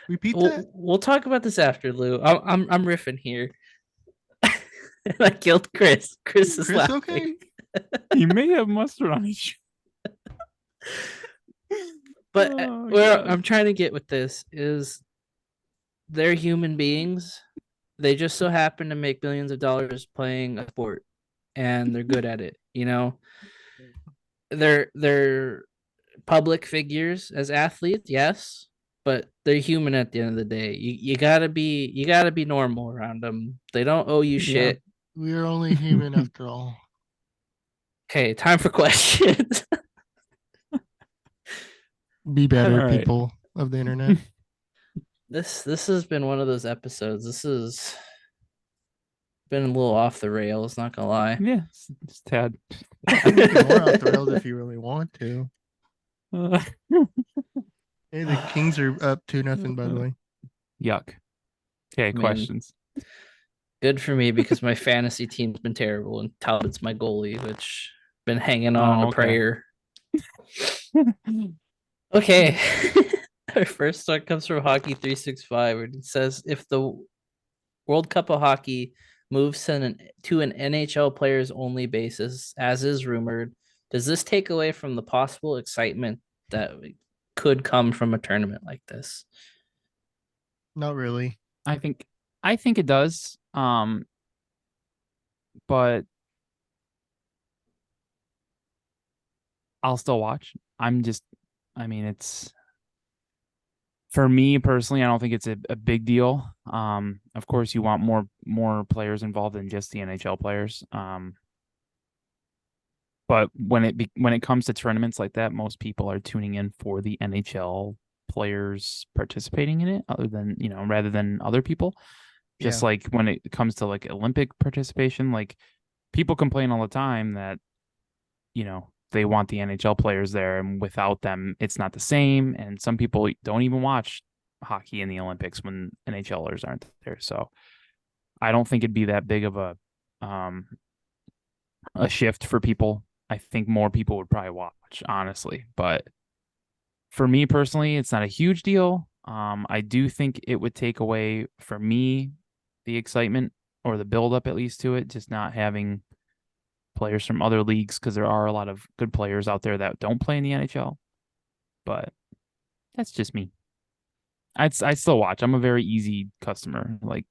Repeat that. We'll talk about this after, Lou. I'm riffing here. I killed Chris. Chris is laughing. Okay? He may have mustard on his shirt. But Oh, where God. I'm trying to get with this is they're human beings. They just so happen to make millions of dollars playing a sport, and they're good at it. They're public figures as athletes, yes, but they're human at the end of the day. You gotta be normal around them. They don't owe you shit. We are only human after all. Okay, time for questions. Be better, All right. people of the internet. This has been one of those episodes. This has been a little off the rails, not gonna lie. Yeah, it's Tad. I can make it more off the rails if you really want to. Hey, the Kings are up 2-0, by the way. Yuck. Okay, questions. Good for me because my fantasy team's been terrible and Talbot's my goalie, which been hanging on a prayer. Okay. Our first one comes from Hockey 365, and it says, if the World Cup of Hockey moves to an NHL players only basis, as is rumored, does this take away from the possible excitement that could come from a tournament like this? Not really. I think it does. But I'll still watch. It's, for me personally, I don't think it's a big deal. Of course, you want more players involved than just the NHL players. But when it comes to tournaments like that, most people are tuning in for the NHL players participating in it, rather than other people. Just like when it comes to like Olympic participation, like people complain all the time that, they want the NHL players there, and without them, it's not the same. And some people don't even watch hockey in the Olympics when NHLers aren't there. So I don't think it'd be that big of a shift for people I think more people would probably watch, honestly. But for me personally, it's not a huge deal. I do think it would take away for me the excitement or the build up at least to it, just not having players from other leagues because there are a lot of good players out there that don't play in the NHL. But that's just me. I still watch. I'm a very easy customer. Like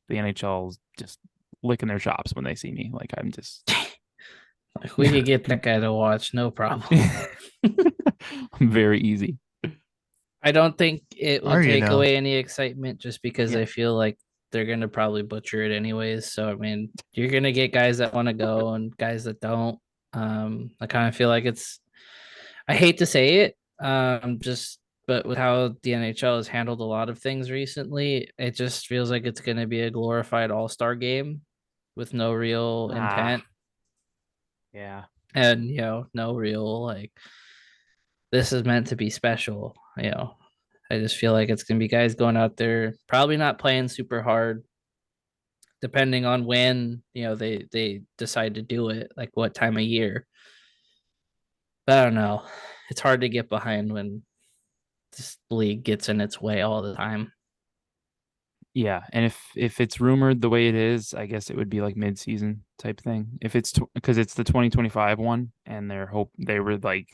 the NHL's just licking their chops when they see me. Like I'm just Like we could get that guy to watch, no problem. I'm very easy. I don't think it Are would you take now? away any excitement just because Yeah. I feel like they're gonna probably butcher it anyways. So I mean, you're gonna get guys that want to go and guys that don't. I kind of feel like I hate to say it, just but with how the NHL has handled a lot of things recently, it just feels like it's gonna be a glorified all-star game with no real intent Yeah. and no real like this is meant to be special. I just feel like it's gonna be guys going out there, probably not playing super hard, depending on when they decide to do it, like what time of year. But I don't know. It's hard to get behind when this league gets in its way all the time. Yeah, and if it's rumored the way it is, I guess it would be like mid-season type thing. If it's because it's the 2025 one, and they were like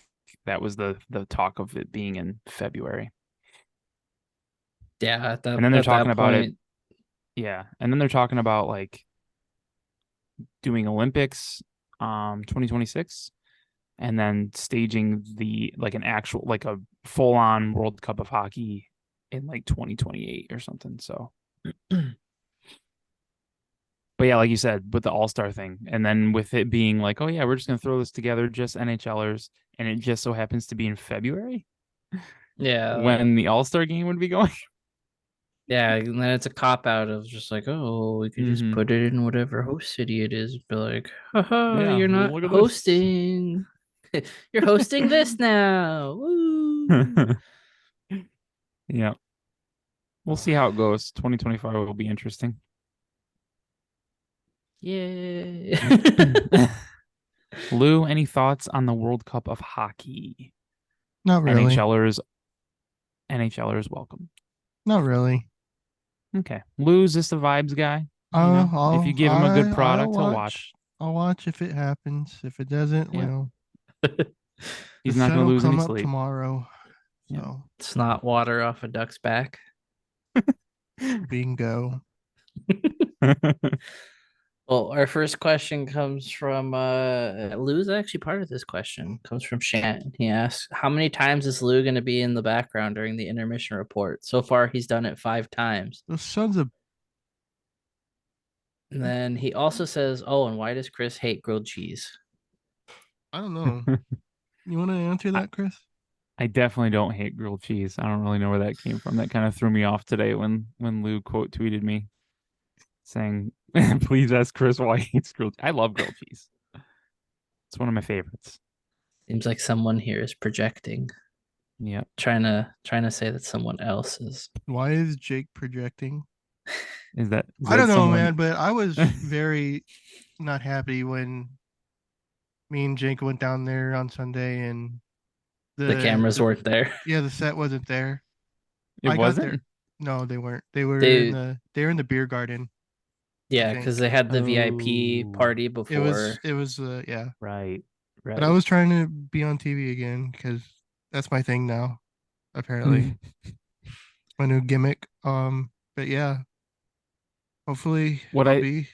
that was the talk of it being in February, Yeah, at and that then they're at talking that about it. point, Yeah, and then they're talking about like doing Olympics, 2026, and then staging the like an actual like a full-on World Cup of hockey in like 2028 or something. So. But yeah, like you said, with the All-Star thing, and then with it being like, oh yeah, we're just gonna throw this together, just NHLers, and it just so happens to be in February yeah, when the All-Star game would be going. yeah, and then it's a cop out of just like, oh, we could just Mm-hmm. put it in whatever host city it is. Be like, haha, Yeah, you're not look at this. hosting. You're hosting this now. Woo. Yeah, we'll see how it goes. 2025 will be interesting. Yeah. Lou, any thoughts on the World Cup of hockey? Not really. NHLers welcome. Not really. Okay, Lou's just a vibes guy. If you give him a good I'll product, he'll watch. watch. I'll watch if it happens. If it doesn't, Yeah, well, he's the not sun going to will lose any come up sleep. tomorrow. Yeah. So It's not water off a duck's back. bingo. Well, our first question comes from Lou's actually part of this question. Comes from Shannon. He asks, how many times is Lou going to be in the background during the intermission report? So far, he's done it 5 times. Those sons of And then he also says, oh, and why does Chris hate grilled cheese? I don't know. You want to answer that, Chris? I definitely don't hate grilled cheese. I don't really know where that came from. That kind of threw me off today when Lou quote tweeted me saying, "Please ask Chris why he hates grilled." I love grilled cheese. It's one of my favorites. Seems like someone here is projecting, Yeah. trying to say that someone else is. Why is Jake projecting? Is that I don't know, someone... man, but I was very not happy when me and Jake went down there on Sunday and The cameras weren't there. yeah, the set wasn't there. It I got there. wasn't? No, they weren't. They were in They the beer garden. Yeah, I because think they had the VIP Oh, party it before. was yeah. right. But I was trying to be on TV again because that's my thing now. Apparently, my new gimmick. But yeah, hopefully What I'll I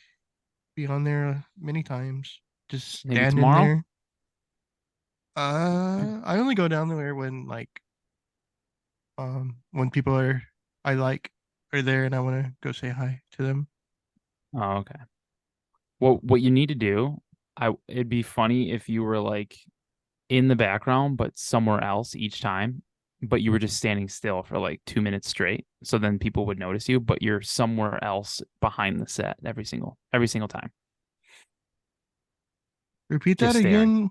be on there many times. Just maybe standing tomorrow? there. I only go down there when people I like are there and I want to go say hi to them. Oh, okay. Well, what you need to do, it'd be funny if you were like in the background, but somewhere else each time, but you were just standing still for like 2 minutes straight. So then people would notice you, but you're somewhere else behind the set every single time. Repeat Just that staring. again.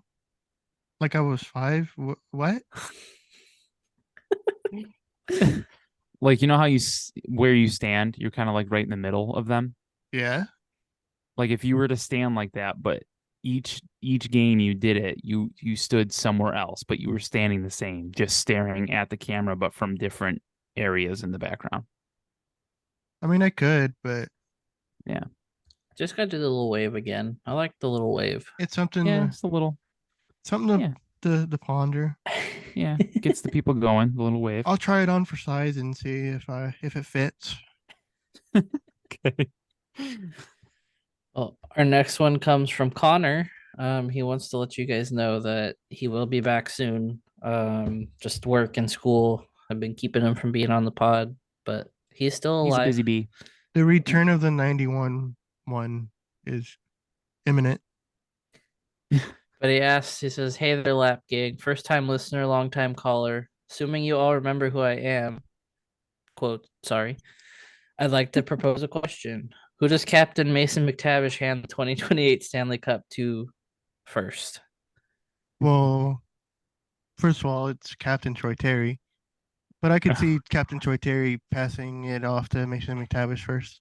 Like I was 5. What? Like, you know how where you stand, you're kind of like right in the middle of them. Yeah. Like if you were to stand like that, but each game you did it, you stood somewhere else, but you were standing the same, just staring at the camera, but from different areas in the background. I mean, I could, but Yeah. Just gotta do the little wave again. I like the little wave. it's something. Yeah, it's a little. Something Yeah. to ponder. Yeah, gets the people going. The little wave. I'll try it on for size and see if it fits. Okay. Well, our next one comes from Connor. He wants to let you guys know that he will be back soon. Just work and school. I've been keeping him from being on the pod, but he's still He's a alive. busy bee. The return of the 91 one is imminent. But he says, "Hey there, Lap Gig. First time listener, long time caller. Assuming you all remember who I am. Quote, sorry. I'd like to propose a question. Who does Captain Mason McTavish hand the 2028 Stanley Cup to first?" Well, first of all, it's Captain Troy Terry, but I could see Captain Troy Terry passing it off to Mason McTavish first.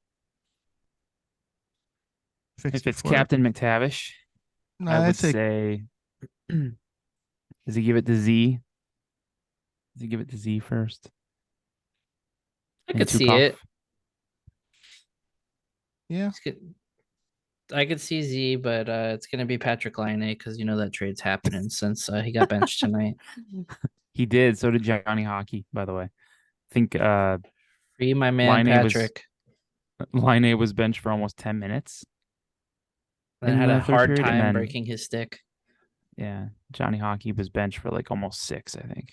If it's Captain McTavish, I would say, does he give it to Z? Does he give it to Z first? I could see it. Yeah. I could see Z, but it's going to be Patrick Laine because you know that trade's happening since he got benched tonight. He did. So did Johnny Hockey, by the way. I think free my man Patrick. Laine was benched for almost 10 minutes. And had a hard time breaking his stick. Yeah, Johnny Hockey was benched for like almost 6, I think.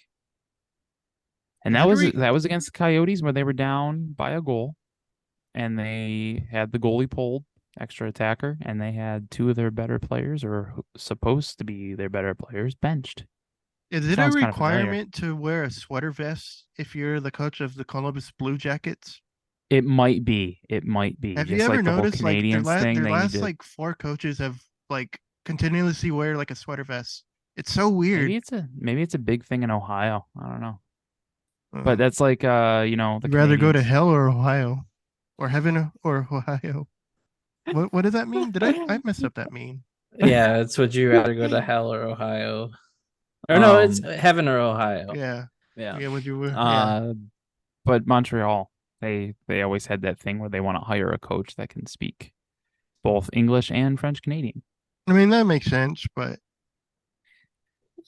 And that was against the Coyotes where they were down by a goal, and they had the goalie pulled, extra attacker, and they had 2 of their better players, or supposed to be their better players, benched. Is it a requirement to wear a sweater vest if you're the coach of the Columbus Blue Jackets? It might be. It might be. Have Just you ever like the noticed whole Canadians like thing, their last like 4 coaches have like continuously wear like a sweater vest? It's so weird. Maybe it's a big thing in Ohio. I don't know. But that's like you know, you'd rather go to hell or Ohio, or heaven or Ohio. What does that mean? Did I messed up that mean? Yeah, it's would you rather go to hell or Ohio? Or no, it's heaven or Ohio. Yeah. Yeah. Would you? Yeah. But Montreal, they always had that thing where they want to hire a coach that can speak both English and French Canadian. I mean, that makes sense, but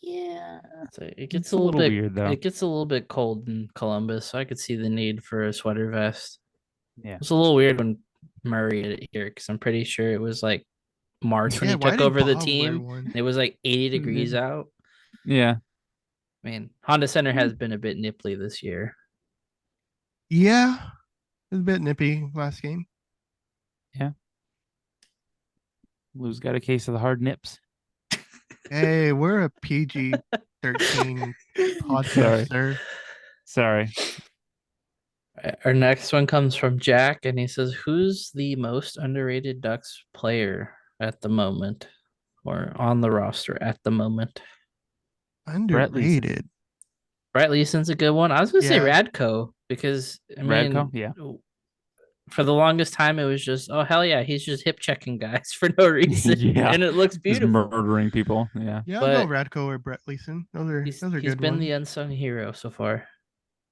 yeah, so it gets a little bit weird though. It gets a little bit cold in Columbus, so I could see the need for a sweater vest. Yeah, it's a little weird when Murray hit it here because I'm pretty sure it was like March when he took over the team. It was like 80 degrees out. Yeah, I mean, Honda Center has been a bit nipply this year. Yeah, it was a bit nippy last game. Yeah. Lou's got a case of the hard nips. Hey, we're a PG-13 podcast, sir. Sorry. Our next one comes from Jack, and he says, "Who's the most underrated Ducks player at the moment, or on the roster at the moment?" Underrated. Brett Leeson's a good one. I was gonna say Radko because I mean, for the longest time it was just, oh hell yeah, he's just hip checking guys for no reason, and it looks beautiful. He's murdering people. Yeah, I'll go Radko or Brett Leeson. Those are good. He's been the unsung hero so far.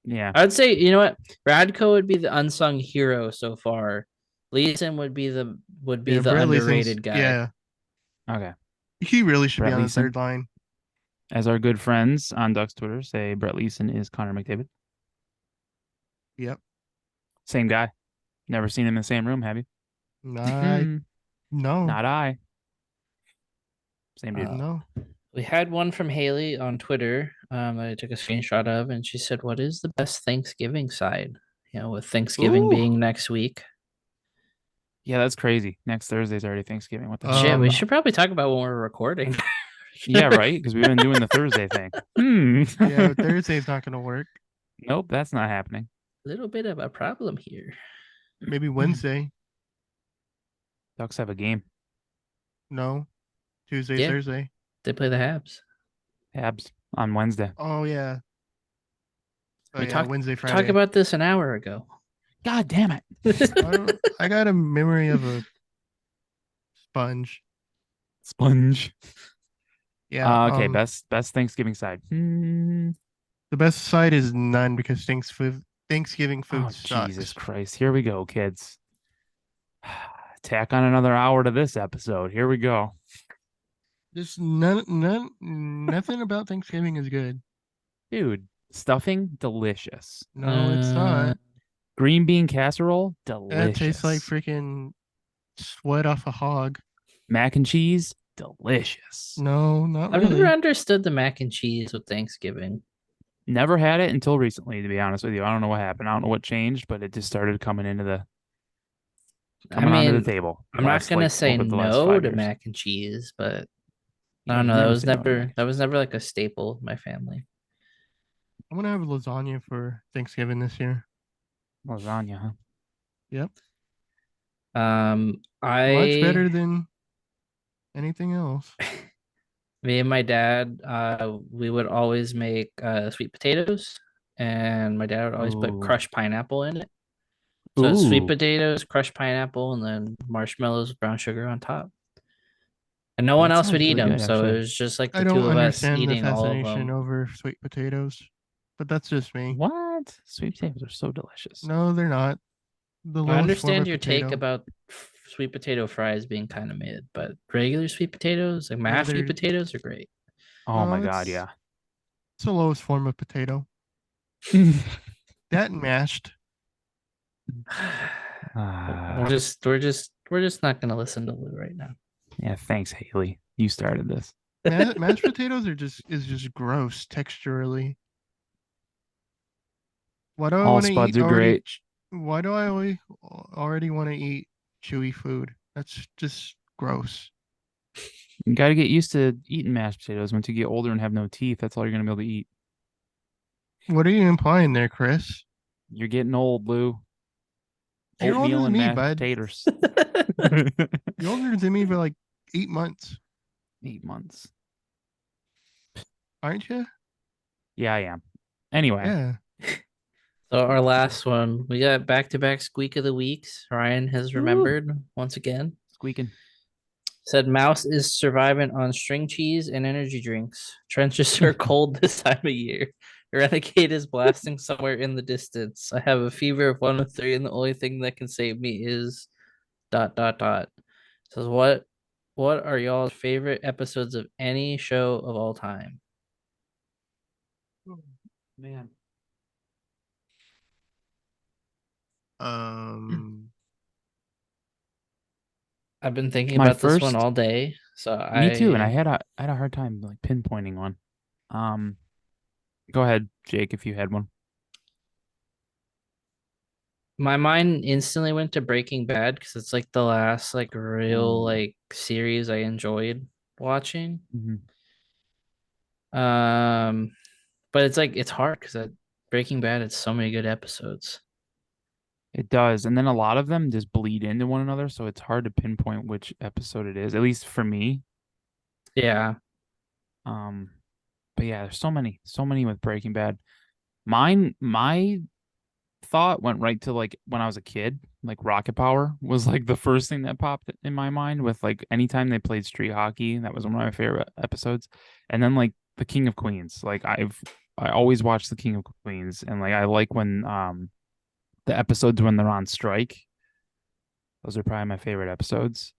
Yeah, I would say, you know what, Radko would be the unsung hero so far. Leeson would be the underrated guy. Yeah. Okay. He really should be on the third line. As our good friends on Ducks Twitter say, Brett Leeson is Connor McDavid. Yep. Same guy. Never seen him in the same room, have you? No. Not I. Same dude. No. We had one from Haley on Twitter that I took a screenshot of, and she said, "What is the best Thanksgiving side? You know, with Thanksgiving being next week." Yeah, that's crazy. Next Thursday's already Thanksgiving. What the shit? We should probably talk about when we're recording. Yeah, right? Because we've been doing the Thursday thing. Yeah, Thursday's not going to work. Nope, that's not happening. A little bit of a problem here. Maybe Wednesday. Ducks have a game. No. Tuesday, Thursday. They play the Habs. Habs on Wednesday. Oh, yeah. We talked Wednesday, Friday. Talk about this an hour ago. God damn it. I got a memory of a sponge. Sponge. Yeah. Okay, best Thanksgiving side. The best side is none because Thanksgiving food Oh, Jesus sucks. Christ. Here we go, kids. Tack on another hour to this episode. Here we go. Just nothing about Thanksgiving is good. Dude, stuffing, delicious. No, it's not. Green bean casserole, That tastes like delicious. freaking sweat off a hog. Mac and cheese, delicious. No, not I've really. never understood the mac and cheese with Thanksgiving. Never had it until recently, to be honest with you. I don't know what happened. I don't know what changed, but it just started coming onto the table. I'm not gonna say over the last no 5 to years. mac and cheese, but I Yeah, don't you know. never say no to mac and That cheese. was never like a staple of my family. I'm gonna have lasagna for Thanksgiving this year. Lasagna, huh? Yep. Much Much better than anything else. me and my dad, we would always make sweet potatoes, and my dad would always put Ooh. crushed pineapple in it. So it's sweet potatoes, crushed pineapple, and then marshmallows, brown sugar on top. And no one That else would sounds eat really them, good, so it actually. was just like I the two don't of us understand the eating all of fascination them. over sweet potatoes, but that's just me. What? Sweet potatoes are so delicious. No, they're not. The I lowest form understand of your take potato. about sweet potato fries being kind of mid, but regular sweet potatoes, like No, mashed sweet they're potatoes, are great. Oh my no, God, yeah. it's the lowest form of potato. That and mashed. We're just not gonna listen to Lou right now. Yeah, thanks, Haley. You started this. Mashed potatoes is just gross texturally. Why do I All want to spuds eat are already? great. Why do I already want to eat chewy food? That's just gross. You got to get used to eating mashed potatoes. Once you get older and have no teeth, that's all you're going to be able to eat. What are you implying there, Chris? You're getting old, Lou. You're older Oatmeal than and me, mashed bud. potatoes. You're older than me by like 8 months, 8 months. aren't you? Yeah, I am. Anyway, Yeah. So our last one, we got back-to-back squeak of the weeks. Ryan has remembered once again. squeaking. Said Mouse is surviving on string cheese and energy drinks. Trenches are cold this time of year. Renegade is blasting somewhere in the distance. I have a fever of 103, and the only thing that can save me is ... Says what are y'all's favorite episodes of any show of all time? Man. I've been thinking My about this one first, all day. So me too, and I had a hard time like pinpointing one. Go ahead, Jake, if you had one. my mind instantly went to Breaking Bad because it's like the last like real Ooh. like series I enjoyed watching. Mhm. But it's like it's hard because Breaking Bad had so many good episodes. It does, and then a lot of them just bleed into one another, so it's hard to pinpoint which episode it is. At least for me. Yeah. But yeah, there's so many with Breaking Bad. My thought went right to like when I was a kid, like Rocket Power was like the first thing that popped in my mind with like anytime they played street hockey, that was one of my favorite episodes. And then like the King of Queens, like I always watch the King of Queens, and like I like when the episodes when they're on strike. Those are probably my favorite episodes.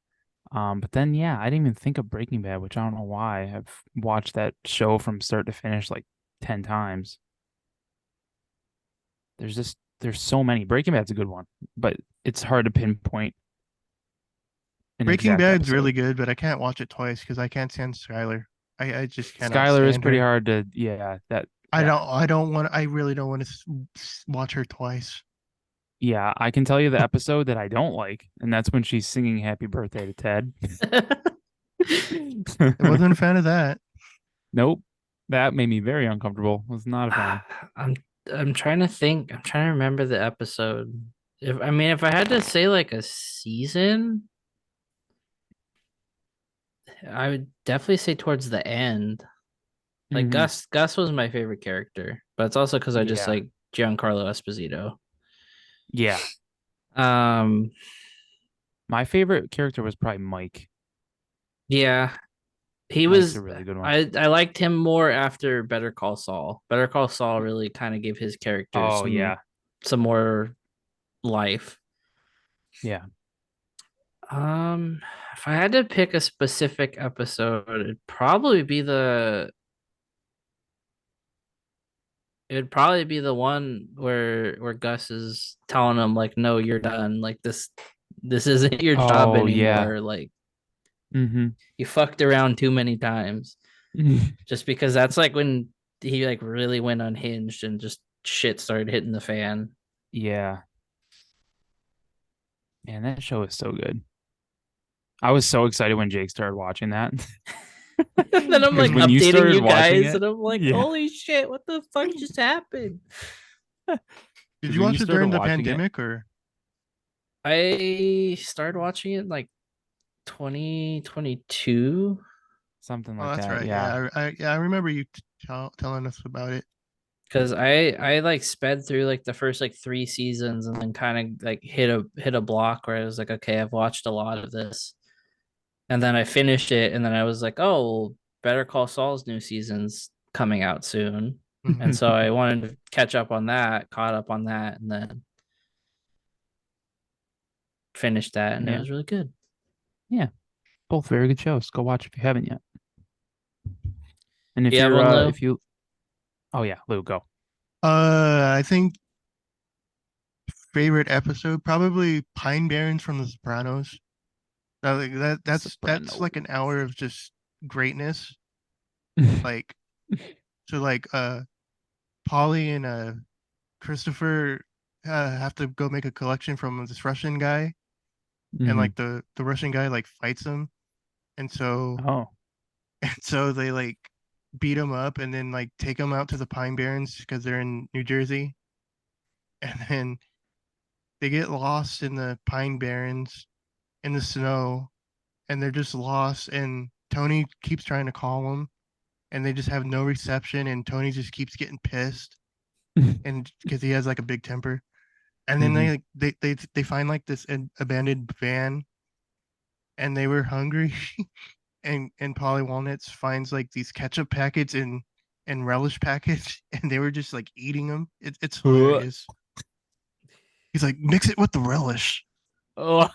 But then yeah, I didn't even think of Breaking Bad, which I don't know why. I've watched that show from start to finish like 10 times. There's so many. Breaking Bad's a good one, but it's hard to pinpoint an Breaking exact Bad's episode. really good, but I can't watch it twice because I can't stand Skylar. I just cannot Skylar is stand pretty her. hard to I really don't want to watch her twice. Yeah, I can tell you the episode that I don't like, and that's when she's singing Happy Birthday to Ted. I wasn't a fan of that. Nope. That made me very uncomfortable. Was not a fan. I'm trying to think. I'm trying to remember the episode. If I had to say like a season, I would definitely say towards the end. Like Mhm. Gus was my favorite character, but it's also because I just Yeah. like Giancarlo Esposito. Yeah. Um, My favorite character was probably Mike. Yeah, he Mike's was. a really good one. I liked him more after Better Call Saul. Better Call Saul really kind of gave his character Oh yeah, some more life. yeah. If I had to pick a specific episode, it'd probably be the one where Gus is telling him like, "No, you're done. Like this isn't your job Oh yeah. anymore. Like Mm-hmm. you fucked around too many times." Just because that's like when he like really went unhinged and just shit started hitting the fan. Yeah. Man, that show is so good. I was so excited when Jake started watching that. Then I'm Because like when you updating started you watching guys, it, and I'm like, yeah. holy shit, what the fuck just happened? Did 'Cause you when you watch it started during the watching it, pandemic or? I started watching it like 2022 something Oh, like that's that, right. yeah. Yeah, I remember you telling us about it. because I like sped through like the first like 3 seasons and then kind of like hit a block where I was like, okay, I've watched a lot of this, and then I finished it, and then I was like, oh, Better Call Saul's new season's coming out soon, and Mhm. so I wanted to catch up on that, caught up on that, and then finished that, and it Yeah, was really good. yeah. Both very good shows. Go watch if you haven't yet. And Do you have one, Lou? if you oh yeah, Lou, go. I think favorite episode probably Pine Barrens from The Sopranos. That's Soprano. like an hour of just greatness. Like so like Polly and Christopher have to go make a collection from this Russian guy, and Mhm. like the Russian guy like fights him, and so Oh. and so they like beat him up and then like take him out to the Pine Barrens because they're in New Jersey, and then they get lost in the Pine Barrens in the snow, and they're just lost, and Tony keeps trying to call them, and they just have no reception, and Tony just keeps getting pissed, and because he has like a big temper, and then Mhm. they find like this abandoned van, and they were hungry, and Polly Walnuts finds like these ketchup packets and relish packets, and they were just like eating them. It's hilarious. He's like, mix it with the relish. Oh,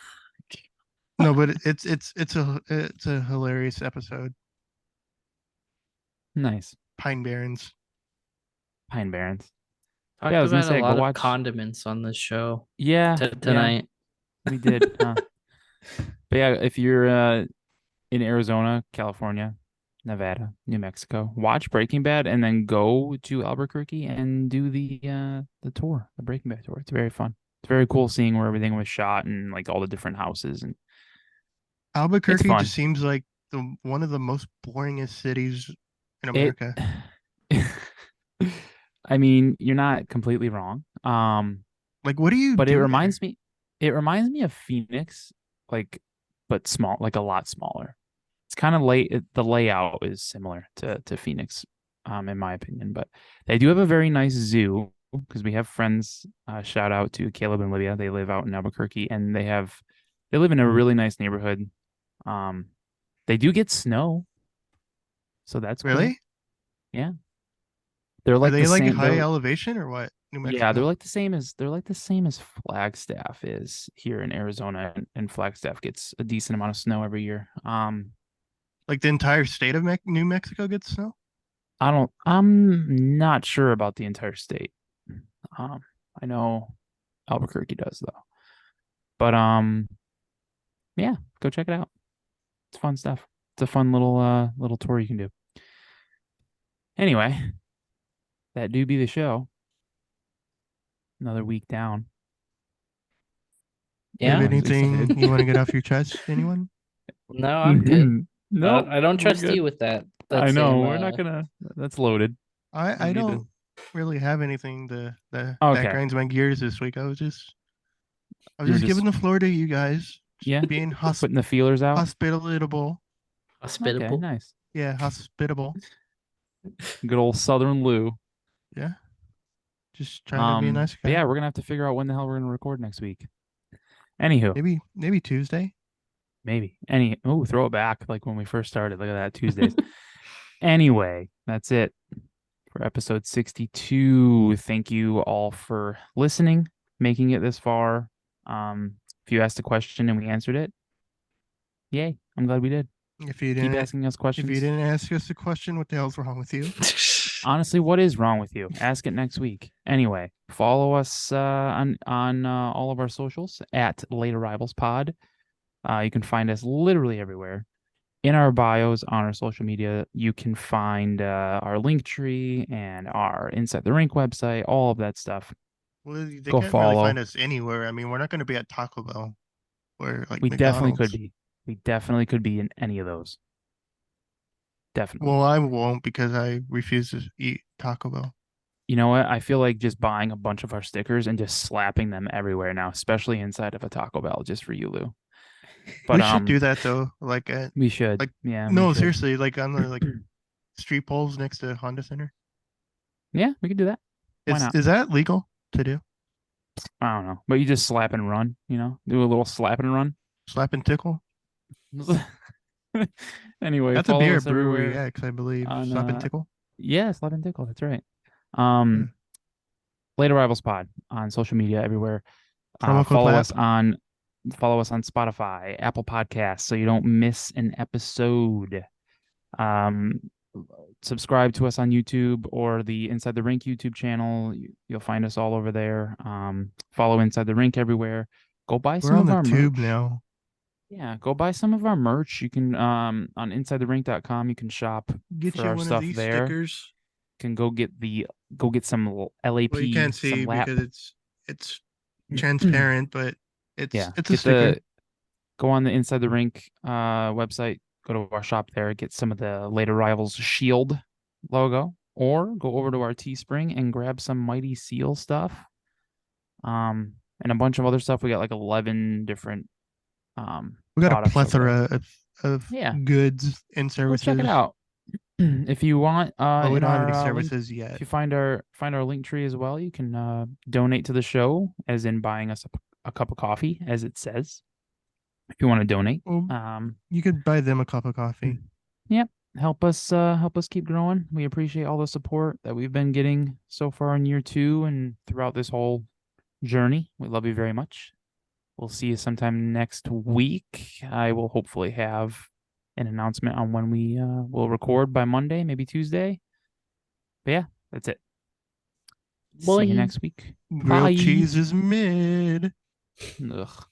No, but it's a hilarious episode. nice. Pine Barrens. Pine Barrens. Yeah, I Talked was gonna about a say go lot of watch. condiments on this show Yeah, yeah, tonight. we did. But yeah, if you're in Arizona, California, Nevada, New Mexico, watch Breaking Bad and then go to Albuquerque and do the tour, the Breaking Bad tour. It's very fun. It's very cool seeing where everything was shot and like all the different houses, and it's Albuquerque just fun. seems like the one of the most boringest cities in It America. I mean, you're not completely wrong. Like, what do you But do there? it reminds me of Phoenix, like but small, like a lot smaller. It's kind of the layout is similar to Phoenix, in my opinion, but they do have a very nice zoo because we have friends, shout out to Caleb and Lydia. They live out in Albuquerque and they live in a really nice neighborhood. Um, they do get snow, so that's cool. Really? Yeah. They're Are like the they like same. high elevation or what? New Yeah, Mexico? they're like the same as Flagstaff is here in Arizona, and Flagstaff gets a decent amount of snow every year. Like the entire state of New Mexico gets snow? I'm not sure about the entire state. Um, I know Albuquerque does though. But yeah, go check it out. It's fun stuff. It's a fun little tour you can do. Anyway, that do be the show. Another week down. You have Yeah. Everyone's anything excited. you want to get off your chest? Anyone? No, I'm good. No, I don't we're trust good. you with that. I That know same we're not gonna. That's loaded. We I need to. don't really have anything that Okay, grinds my gears this week. I was you're just just giving the floor to you guys, just yeah, being putting the feelers out. hospitable. Okay, hospitable. nice. Yeah, hospitable. Good old Southern Lou. Yeah, just trying to be a nice But yeah, guy. we're gonna have to figure out when the hell we're gonna record next week. Anywho, Maybe Tuesday. Maybe. Throw it back like when we first started. Look at that, Tuesdays. Anyway, that's it for episode 62. Thank you all for listening, making it this far. If you asked a question and we answered it, yay. I'm glad we did. If you Keep didn't, asking us questions. if you didn't ask us a question, what the hell's wrong with you? Honestly, what is wrong with you? Ask it next week. Anyway, follow us on all of our socials at Late Arrivals Pod. You can find us literally everywhere. In our bios on our social media, you can find our link tree and our Inside the Rink website, all of that stuff. Well, they Go can't really follow. find us anywhere. I mean, we're not going to be at Taco Bell or like We definitely could McDonald's. be. We definitely could be in any of those. Definitely. Well, I won't because I refuse to eat Taco Bell. You know what? I feel like just buying a bunch of our stickers and just slapping them everywhere now, especially inside of a Taco Bell, just for you, Lou. But we should do that though. Like we should. Like yeah. no, we should. seriously, like on the like street poles next to Honda Center. Yeah, we could do that. Why not? Is that legal to do? I don't know. But you just slap and run, do a little slap and run. Slap and tickle? Anyway, that's a beer brewery X, I believe. On, Slap and tickle? Yeah, slap and tickle. That's right. Yeah. Late Arrivals Pod on social media everywhere. Promo code follow LAP. follow us on Spotify, Apple Podcasts, so you don't miss an episode. Subscribe to us on YouTube or the Inside the Rink YouTube channel. You'll find us all over there. Follow Inside the Rink everywhere. Go buy some of our merch. We're on the tube now. Yeah, go buy some of our merch. You can on InsideTheRink.com. You can shop for our stuff there. Stickers. You can go get some LAP. Well, you can't see because it's transparent, but it's a sticker. Go on the Inside the Rink website. Go to our shop there. Get some of the Late Arrivals Shield logo, or go over to our Teespring and grab some Mighty Seal stuff. And a bunch of other stuff. We got like 11 different. We got a plethora of goods and services. Let's check it out. If you want, we don't have any services yet. If you find our link tree as well, you can donate to the show, as in buying us a cup of coffee, as it says. If you want to donate, you could buy them a cup of coffee. Yep, help us keep growing. We appreciate all the support that we've been getting so far in year 2 and throughout this whole journey. We love you very much. We'll see you sometime next week. I will hopefully have an announcement on when we will record by Monday, maybe Tuesday. But yeah, that's it. Bye. See you next week. Grilled cheese is mid. Ugh.